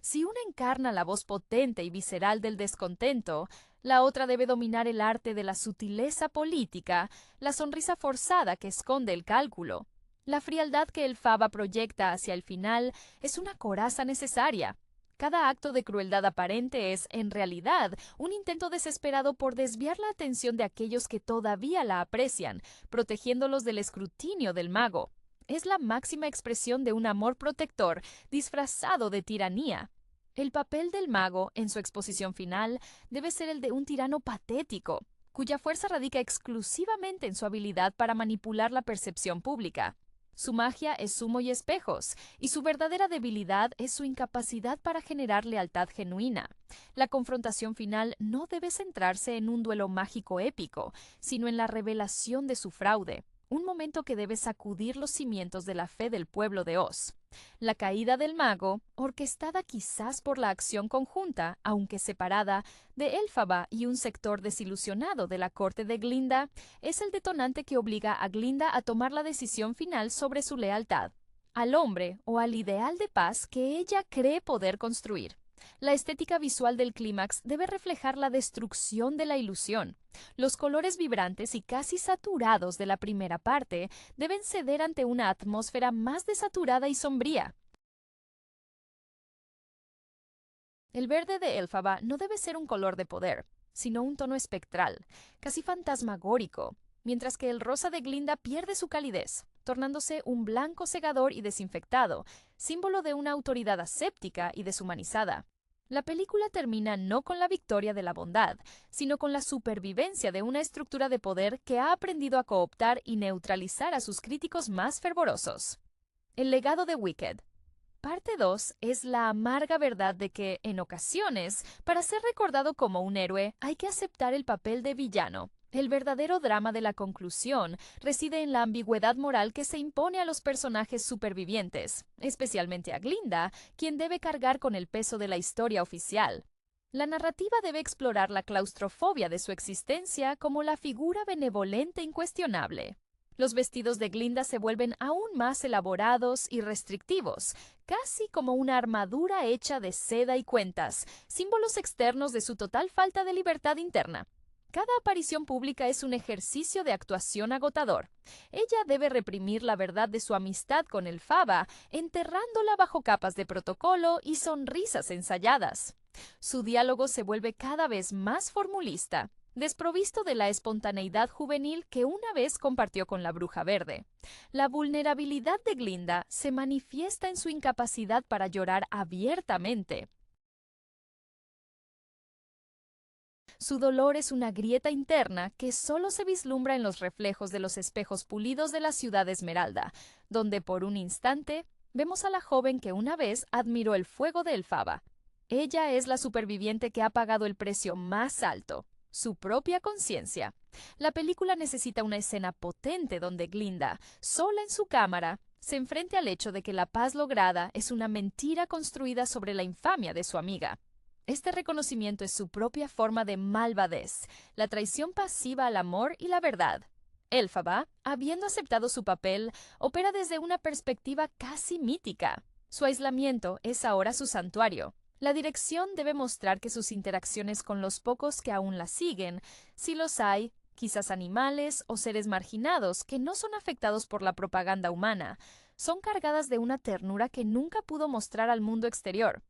Si una encarna la voz potente y visceral del descontento, la otra debe dominar el arte de la sutileza política, la sonrisa forzada que esconde el cálculo. La frialdad que Elphaba proyecta hacia el final es una coraza necesaria. Cada acto de crueldad aparente es, en realidad, un intento desesperado por desviar la atención de aquellos que todavía la aprecian, protegiéndolos del escrutinio del mago. Es la máxima expresión de un amor protector disfrazado de tiranía. El papel del mago, en su exposición final, debe ser el de un tirano patético, cuya fuerza radica exclusivamente en su habilidad para manipular la percepción pública. Su magia es humo y espejos, y su verdadera debilidad es su incapacidad para generar lealtad genuina. La confrontación final no debe centrarse en un duelo mágico épico, sino en la revelación de su fraude, un momento que debe sacudir los cimientos de la fe del pueblo de Oz. La caída del mago, orquestada quizás por la acción conjunta, aunque separada, de Elphaba y un sector desilusionado de la corte de Glinda, es el detonante que obliga a Glinda a tomar la decisión final sobre su lealtad, al hombre o al ideal de paz que ella cree poder construir. La estética visual del clímax debe reflejar la destrucción de la ilusión. Los colores vibrantes y casi saturados de la primera parte deben ceder ante una atmósfera más desaturada y sombría. El verde de Elphaba no debe ser un color de poder, sino un tono espectral, casi fantasmagórico, mientras que el rosa de Glinda pierde su calidez, tornándose un blanco cegador y desinfectado, símbolo de una autoridad aséptica y deshumanizada. La película termina no con la victoria de la bondad, sino con la supervivencia de una estructura de poder que ha aprendido a cooptar y neutralizar a sus críticos más fervorosos. El legado de Wicked. Parte 2 es la amarga verdad de que, en ocasiones, para ser recordado como un héroe, hay que aceptar el papel de villano. El verdadero drama de la conclusión reside en la ambigüedad moral que se impone a los personajes supervivientes, especialmente a Glinda, quien debe cargar con el peso de la historia oficial. La narrativa debe explorar la claustrofobia de su existencia como la figura benevolente incuestionable. Los vestidos de Glinda se vuelven aún más elaborados y restrictivos, casi como una armadura hecha de seda y cuentas, símbolos externos de su total falta de libertad interna. Cada aparición pública es un ejercicio de actuación agotador. Ella debe reprimir la verdad de su amistad con el Faba, enterrándola bajo capas de protocolo y sonrisas ensayadas. Su diálogo se vuelve cada vez más formulista, desprovisto de la espontaneidad juvenil que una vez compartió con la Bruja Verde. La vulnerabilidad de Glinda se manifiesta en su incapacidad para llorar abiertamente. Su dolor es una grieta interna que solo se vislumbra en los reflejos de los espejos pulidos de la ciudad Esmeralda, donde por un instante vemos a la joven que una vez admiró el fuego de Elphaba. Ella es la superviviente que ha pagado el precio más alto, su propia conciencia. La película necesita una escena potente donde Glinda, sola en su cámara, se enfrente al hecho de que la paz lograda es una mentira construida sobre la infamia de su amiga. Este reconocimiento es su propia forma de malvadez, la traición pasiva al amor y la verdad. Elphaba, habiendo aceptado su papel, opera desde una perspectiva casi mítica. Su aislamiento es ahora su santuario. La dirección debe mostrar que sus interacciones con los pocos que aún la siguen, si los hay, quizás animales o seres marginados que no son afectados por la propaganda humana, son cargadas de una ternura que nunca pudo mostrar al mundo exterior.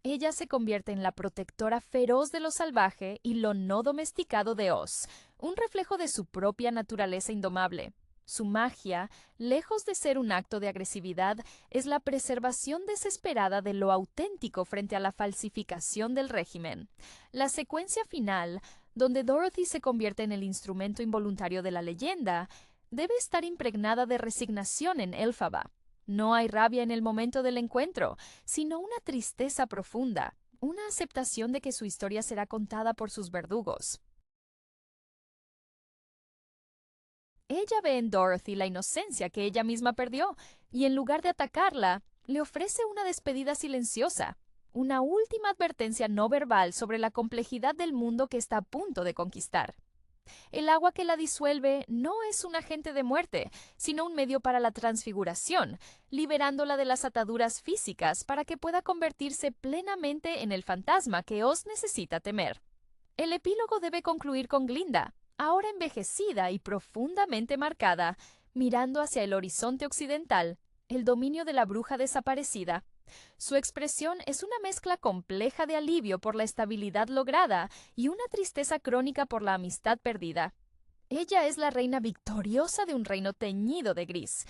Ella se convierte en la protectora feroz de lo salvaje y lo no domesticado de Oz, un reflejo de su propia naturaleza indomable. Su magia, lejos de ser un acto de agresividad, es la preservación desesperada de lo auténtico frente a la falsificación del régimen. La secuencia final, donde Dorothy se convierte en el instrumento involuntario de la leyenda, debe estar impregnada de resignación en Elphaba. No hay rabia en el momento del encuentro, sino una tristeza profunda, una aceptación de que su historia será contada por sus verdugos. Ella ve en Dorothy la inocencia que ella misma perdió, y en lugar de atacarla, le ofrece una despedida silenciosa, una última advertencia no verbal sobre la complejidad del mundo que está a punto de conquistar. El agua que la disuelve no es un agente de muerte, sino un medio para la transfiguración, liberándola de las ataduras físicas para que pueda convertirse plenamente en el fantasma que Oz necesita temer. El epílogo debe concluir con Glinda, ahora envejecida y profundamente marcada, mirando hacia el horizonte occidental, el dominio de la bruja desaparecida. Su expresión es una mezcla compleja de alivio por la estabilidad lograda y una tristeza crónica por la amistad perdida. Ella es la reina victoriosa de un reino teñido de gris.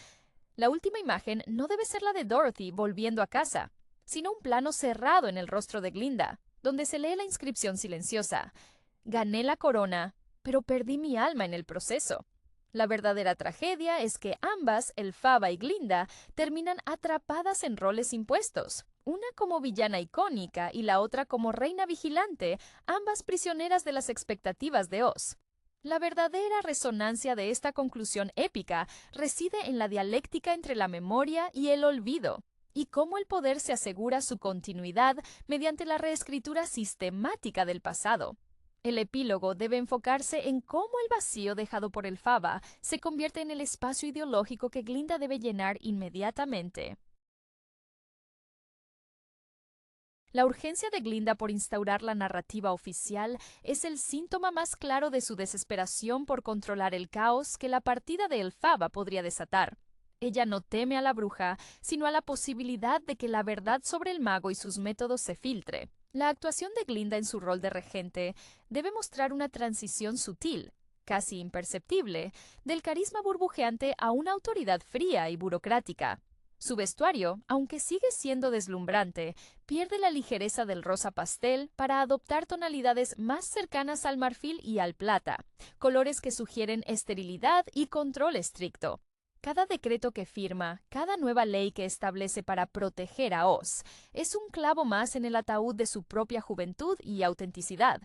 La última imagen no debe ser la de Dorothy volviendo a casa, sino un plano cerrado en el rostro de Glinda, donde se lee la inscripción silenciosa: «Gané la corona, pero perdí mi alma en el proceso». La verdadera tragedia es que ambas, Elphaba y Glinda, terminan atrapadas en roles impuestos, una como villana icónica y la otra como reina vigilante, ambas prisioneras de las expectativas de Oz. La verdadera resonancia de esta conclusión épica reside en la dialéctica entre la memoria y el olvido, y cómo el poder se asegura su continuidad mediante la reescritura sistemática del pasado. El epílogo debe enfocarse en cómo el vacío dejado por Elphaba se convierte en el espacio ideológico que Glinda debe llenar inmediatamente. La urgencia de Glinda por instaurar la narrativa oficial es el síntoma más claro de su desesperación por controlar el caos que la partida de Elphaba podría desatar. Ella no teme a la bruja, sino a la posibilidad de que la verdad sobre el mago y sus métodos se filtre. La actuación de Glinda en su rol de regente debe mostrar una transición sutil, casi imperceptible, del carisma burbujeante a una autoridad fría y burocrática. Su vestuario, aunque sigue siendo deslumbrante, pierde la ligereza del rosa pastel para adoptar tonalidades más cercanas al marfil y al plata, colores que sugieren esterilidad y control estricto. Cada decreto que firma, cada nueva ley que establece para proteger a Oz, es un clavo más en el ataúd de su propia juventud y autenticidad.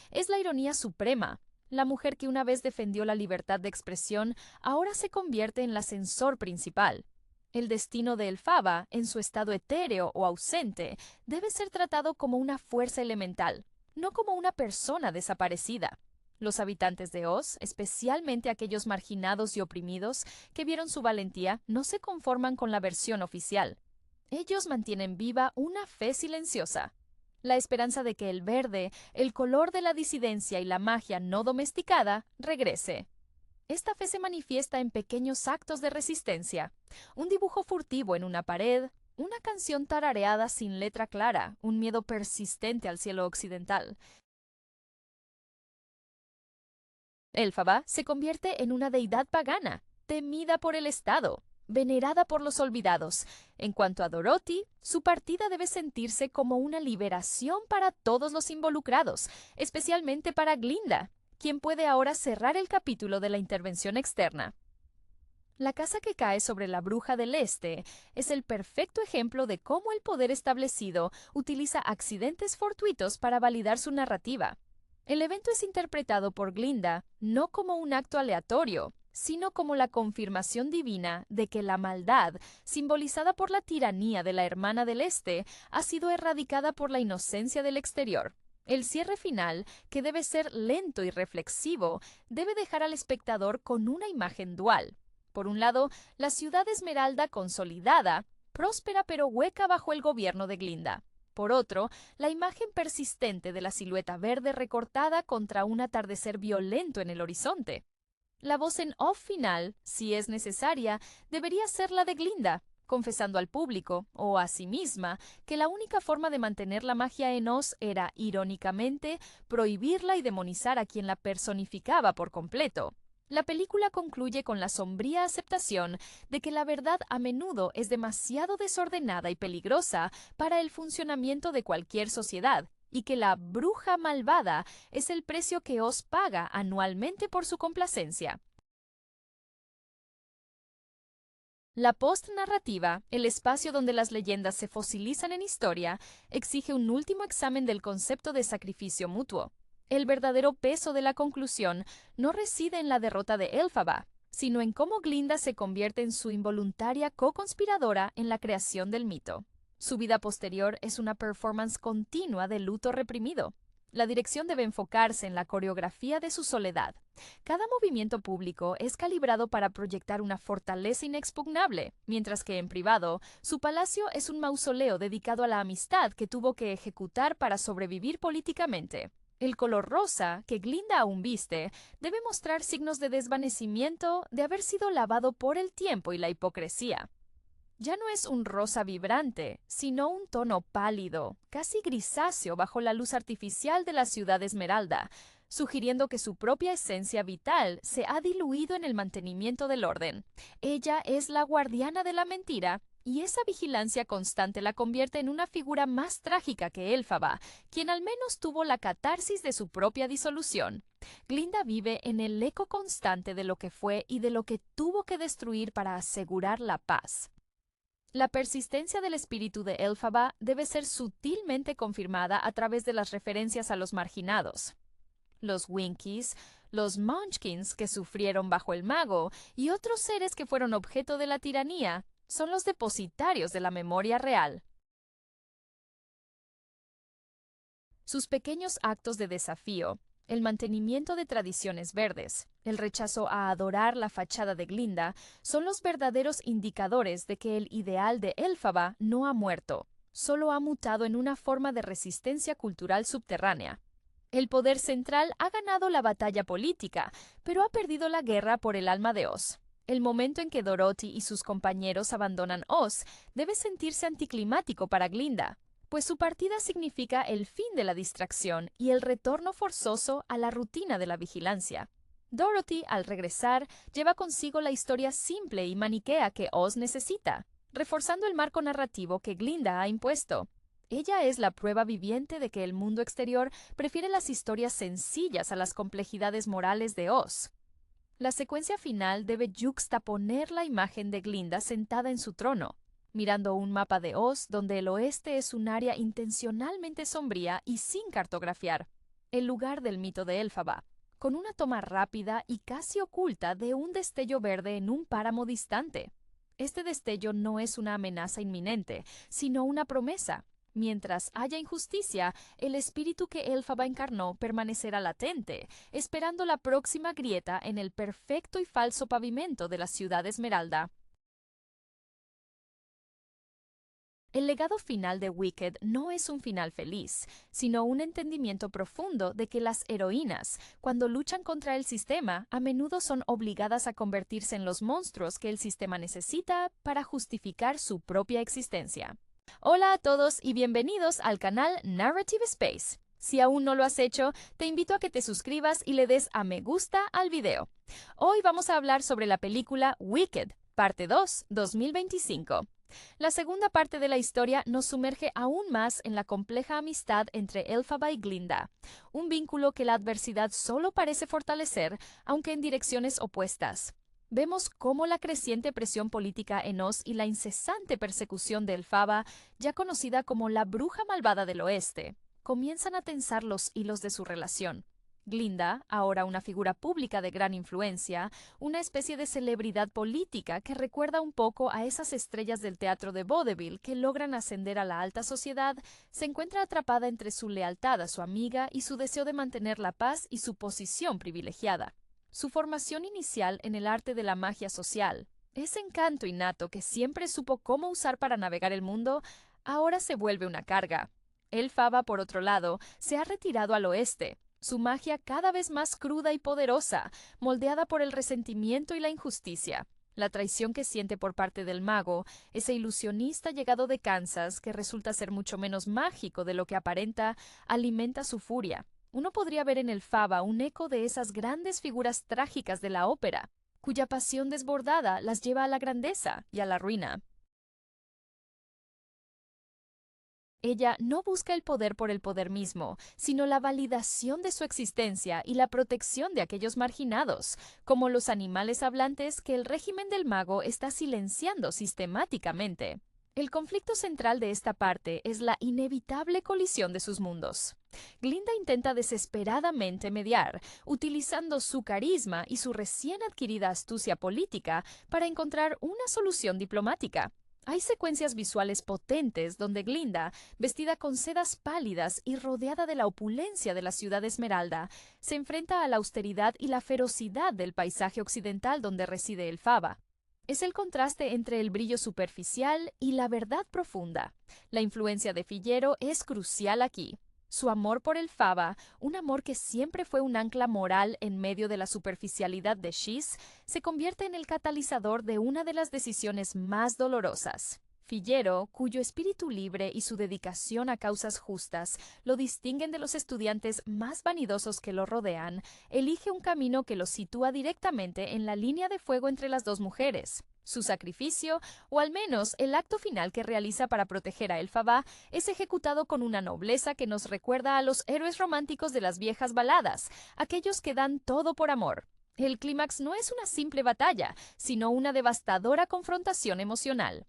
Es la ironía suprema. La mujer que una vez defendió la libertad de expresión ahora se convierte en la censor principal. El destino de Elphaba, en su estado etéreo o ausente, debe ser tratado como una fuerza elemental, no como una persona desaparecida. Los habitantes de Oz, especialmente aquellos marginados y oprimidos que vieron su valentía, no se conforman con la versión oficial. Ellos mantienen viva una fe silenciosa, la esperanza de que el verde, el color de la disidencia y la magia no domesticada, regrese. Esta fe se manifiesta en pequeños actos de resistencia, un dibujo furtivo en una pared, una canción tarareada sin letra clara, un miedo persistente al cielo occidental. Elphaba se convierte en una deidad pagana, temida por el Estado, venerada por los olvidados. En cuanto a Dorothy, su partida debe sentirse como una liberación para todos los involucrados, especialmente para Glinda, quien puede ahora cerrar el capítulo de la intervención externa. La casa que cae sobre la bruja del este es el perfecto ejemplo de cómo el poder establecido utiliza accidentes fortuitos para validar su narrativa. El evento es interpretado por Glinda no como un acto aleatorio, sino como la confirmación divina de que la maldad, simbolizada por la tiranía de la hermana del este, ha sido erradicada por la inocencia del exterior. El cierre final, que debe ser lento y reflexivo, debe dejar al espectador con una imagen dual. Por un lado, la ciudad Esmeralda consolidada, próspera pero hueca bajo el gobierno de Glinda. Por otro, la imagen persistente de la silueta verde recortada contra un atardecer violento en el horizonte. La voz en off final, si es necesaria, debería ser la de Glinda, confesando al público, o a sí misma, que la única forma de mantener la magia en Oz era, irónicamente, prohibirla y demonizar a quien la personificaba por completo. La película concluye con la sombría aceptación de que la verdad a menudo es demasiado desordenada y peligrosa para el funcionamiento de cualquier sociedad, y que la bruja malvada es el precio que Oz paga anualmente por su complacencia. La post-narrativa, el espacio donde las leyendas se fosilizan en historia, exige un último examen del concepto de sacrificio mutuo. El verdadero peso de la conclusión no reside en la derrota de Elphaba, sino en cómo Glinda se convierte en su involuntaria co-conspiradora en la creación del mito. Su vida posterior es una performance continua de luto reprimido. La dirección debe enfocarse en la coreografía de su soledad. Cada movimiento público es calibrado para proyectar una fortaleza inexpugnable, mientras que en privado, su palacio es un mausoleo dedicado a la amistad que tuvo que ejecutar para sobrevivir políticamente. El color rosa, que Glinda aún viste, debe mostrar signos de desvanecimiento, de haber sido lavado por el tiempo y la hipocresía. Ya no es un rosa vibrante, sino un tono pálido, casi grisáceo bajo la luz artificial de la ciudad Esmeralda, sugiriendo que su propia esencia vital se ha diluido en el mantenimiento del orden. Ella es la guardiana de la mentira, y esa vigilancia constante la convierte en una figura más trágica que Elphaba, quien al menos tuvo la catarsis de su propia disolución. Glinda vive en el eco constante de lo que fue y de lo que tuvo que destruir para asegurar la paz. La persistencia del espíritu de Elphaba debe ser sutilmente confirmada a través de las referencias a los marginados. Los Winkies, los Munchkins que sufrieron bajo el mago y otros seres que fueron objeto de la tiranía son los depositarios de la memoria real. Sus pequeños actos de desafío, el mantenimiento de tradiciones verdes, el rechazo a adorar la fachada de Glinda, son los verdaderos indicadores de que el ideal de Elphaba no ha muerto, solo ha mutado en una forma de resistencia cultural subterránea. El poder central ha ganado la batalla política, pero ha perdido la guerra por el alma de Oz. El momento en que Dorothy y sus compañeros abandonan Oz debe sentirse anticlimático para Glinda, pues su partida significa el fin de la distracción y el retorno forzoso a la rutina de la vigilancia. Dorothy, al regresar, lleva consigo la historia simple y maniquea que Oz necesita, reforzando el marco narrativo que Glinda ha impuesto. Ella es la prueba viviente de que el mundo exterior prefiere las historias sencillas a las complejidades morales de Oz. La secuencia final debe yuxtaponer la imagen de Glinda sentada en su trono, mirando un mapa de Oz donde el oeste es un área intencionalmente sombría y sin cartografiar, el lugar del mito de Elphaba. con una toma rápida y casi oculta de un destello verde en un páramo distante. Este destello no es una amenaza inminente, sino una promesa. Mientras haya injusticia, el espíritu que Elphaba encarnó permanecerá latente, esperando la próxima grieta en el perfecto y falso pavimento de la ciudad Esmeralda. El legado final de Wicked no es un final feliz, sino un entendimiento profundo de que las heroínas, cuando luchan contra el sistema, a menudo son obligadas a convertirse en los monstruos que el sistema necesita para justificar su propia existencia. Hola a todos y bienvenidos al canal Narrative Space. Si aún no lo has hecho, te invito a que te suscribas y le des a me gusta al video. Hoy vamos a hablar sobre la película Wicked, parte 2, 2025. La segunda parte de la historia nos sumerge aún más en la compleja amistad entre Elphaba y Glinda, un vínculo que la adversidad solo parece fortalecer, aunque en direcciones opuestas. Vemos cómo la creciente presión política en Oz y la incesante persecución de Elphaba, ya conocida como la bruja malvada del oeste, comienzan a tensar los hilos de su relación. Glinda, ahora una figura pública de gran influencia, una especie de celebridad política que recuerda un poco a esas estrellas del teatro de vaudeville que logran ascender a la alta sociedad, se encuentra atrapada entre su lealtad a su amiga y su deseo de mantener la paz y su posición privilegiada. Su formación inicial en el arte de la magia social, ese encanto innato que siempre supo cómo usar para navegar el mundo, ahora se vuelve una carga. Elphaba, por otro lado, se ha retirado al oeste, su magia cada vez más cruda y poderosa, moldeada por el resentimiento y la injusticia. La traición que siente por parte del mago, ese ilusionista llegado de Kansas que resulta ser mucho menos mágico de lo que aparenta, alimenta su furia. Uno podría ver en Elphaba un eco de esas grandes figuras trágicas de la ópera, cuya pasión desbordada las lleva a la grandeza y a la ruina. Ella no busca el poder por el poder mismo, sino la validación de su existencia y la protección de aquellos marginados, como los animales hablantes que el régimen del mago está silenciando sistemáticamente. El conflicto central de esta parte es la inevitable colisión de sus mundos. Glinda intenta desesperadamente mediar, utilizando su carisma y su recién adquirida astucia política para encontrar una solución diplomática. Hay secuencias visuales potentes donde Glinda, vestida con sedas pálidas y rodeada de la opulencia de la ciudad Esmeralda, se enfrenta a la austeridad y la ferocidad del paisaje occidental donde reside Elphaba. Es el contraste entre el brillo superficial y la verdad profunda. La influencia de Fiyero es crucial aquí. Su amor por Elphaba, un amor que siempre fue un ancla moral en medio de la superficialidad de Shiz, se convierte en el catalizador de una de las decisiones más dolorosas. Fiyero, cuyo espíritu libre y su dedicación a causas justas lo distinguen de los estudiantes más vanidosos que lo rodean, elige un camino que lo sitúa directamente en la línea de fuego entre las dos mujeres. Su sacrificio, o al menos el acto final que realiza para proteger a Elphaba, es ejecutado con una nobleza que nos recuerda a los héroes románticos de las viejas baladas, aquellos que dan todo por amor. El clímax no es una simple batalla, sino una devastadora confrontación emocional.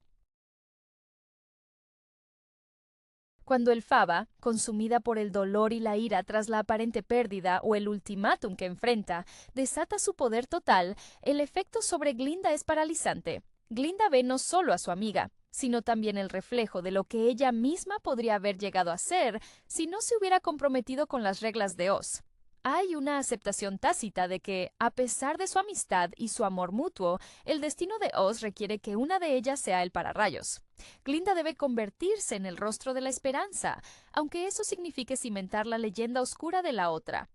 Cuando Elphaba, consumida por el dolor y la ira tras la aparente pérdida o el ultimátum que enfrenta, desata su poder total, el efecto sobre Glinda es paralizante. Glinda ve no solo a su amiga, sino también el reflejo de lo que ella misma podría haber llegado a ser si no se hubiera comprometido con las reglas de Oz. Hay una aceptación tácita de que, a pesar de su amistad y su amor mutuo, el destino de Oz requiere que una de ellas sea el pararrayos. Glinda debe convertirse en el rostro de la esperanza, aunque eso signifique cimentar la leyenda oscura de la otra.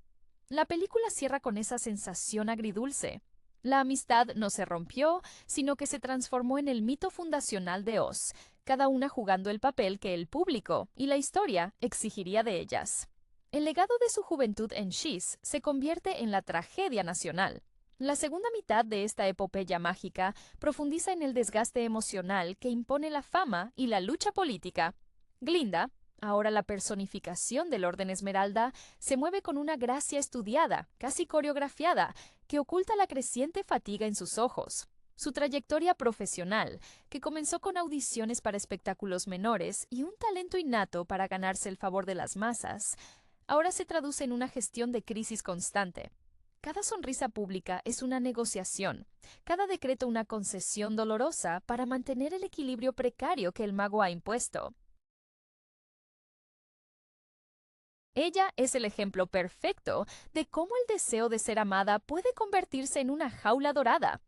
La película cierra con esa sensación agridulce. La amistad no se rompió, sino que se transformó en el mito fundacional de Oz, cada una jugando el papel que el público y la historia exigiría de ellas. El legado de su juventud en Shiz se convierte en la tragedia nacional. La segunda mitad de esta epopeya mágica profundiza en el desgaste emocional que impone la fama y la lucha política. Glinda, ahora la personificación del Orden Esmeralda, se mueve con una gracia estudiada, casi coreografiada, que oculta la creciente fatiga en sus ojos. Su trayectoria profesional, que comenzó con audiciones para espectáculos menores y un talento innato para ganarse el favor de las masas, ahora se traduce en una gestión de crisis constante. Cada sonrisa pública es una negociación, cada decreto una concesión dolorosa para mantener el equilibrio precario que el mago ha impuesto. Ella es el ejemplo perfecto de cómo el deseo de ser amada puede convertirse en una jaula dorada.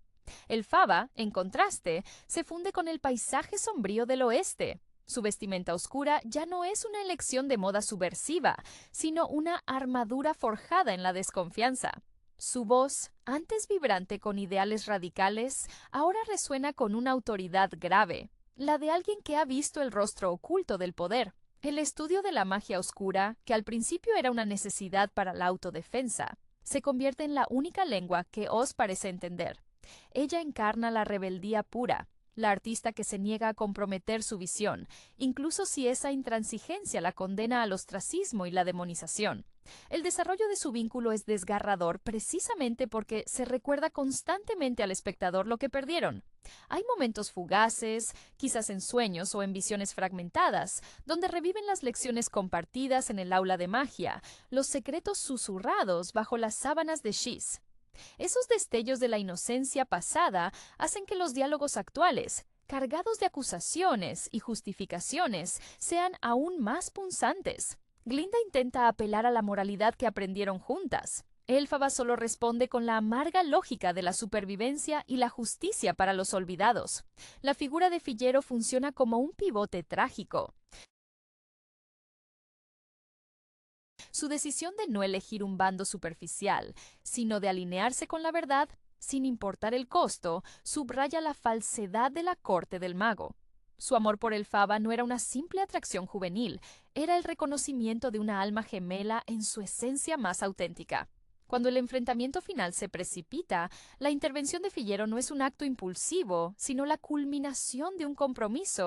El faba, en contraste, se funde con el paisaje sombrío del oeste. Su vestimenta oscura ya no es una elección de moda subversiva, sino una armadura forjada en la desconfianza. Su voz, antes vibrante con ideales radicales, ahora resuena con una autoridad grave, la de alguien que ha visto el rostro oculto del poder. El estudio de la magia oscura, que al principio era una necesidad para la autodefensa, se convierte en la única lengua que Oz parece entender. Ella encarna la rebeldía pura, la artista que se niega a comprometer su visión, incluso si esa intransigencia la condena al ostracismo y la demonización. El desarrollo de su vínculo es desgarrador precisamente porque se recuerda constantemente al espectador lo que perdieron. Hay momentos fugaces, quizás en sueños o en visiones fragmentadas, donde reviven las lecciones compartidas en el aula de magia, los secretos susurrados bajo las sábanas de Shiz. Esos destellos de la inocencia pasada hacen que los diálogos actuales, cargados de acusaciones y justificaciones, sean aún más punzantes. Glinda intenta apelar a la moralidad que aprendieron juntas. Elphaba solo responde con la amarga lógica de la supervivencia y la justicia para los olvidados. La figura de Fiyero funciona como un pivote trágico. Su decisión de no elegir un bando superficial, sino de alinearse con la verdad, sin importar el costo, subraya la falsedad de la corte del mago. Su amor por Elphaba no era una simple atracción juvenil, era el reconocimiento de una alma gemela en su esencia más auténtica. Cuando el enfrentamiento final se precipita, la intervención de Fiyero no es un acto impulsivo, sino la culminación de un compromiso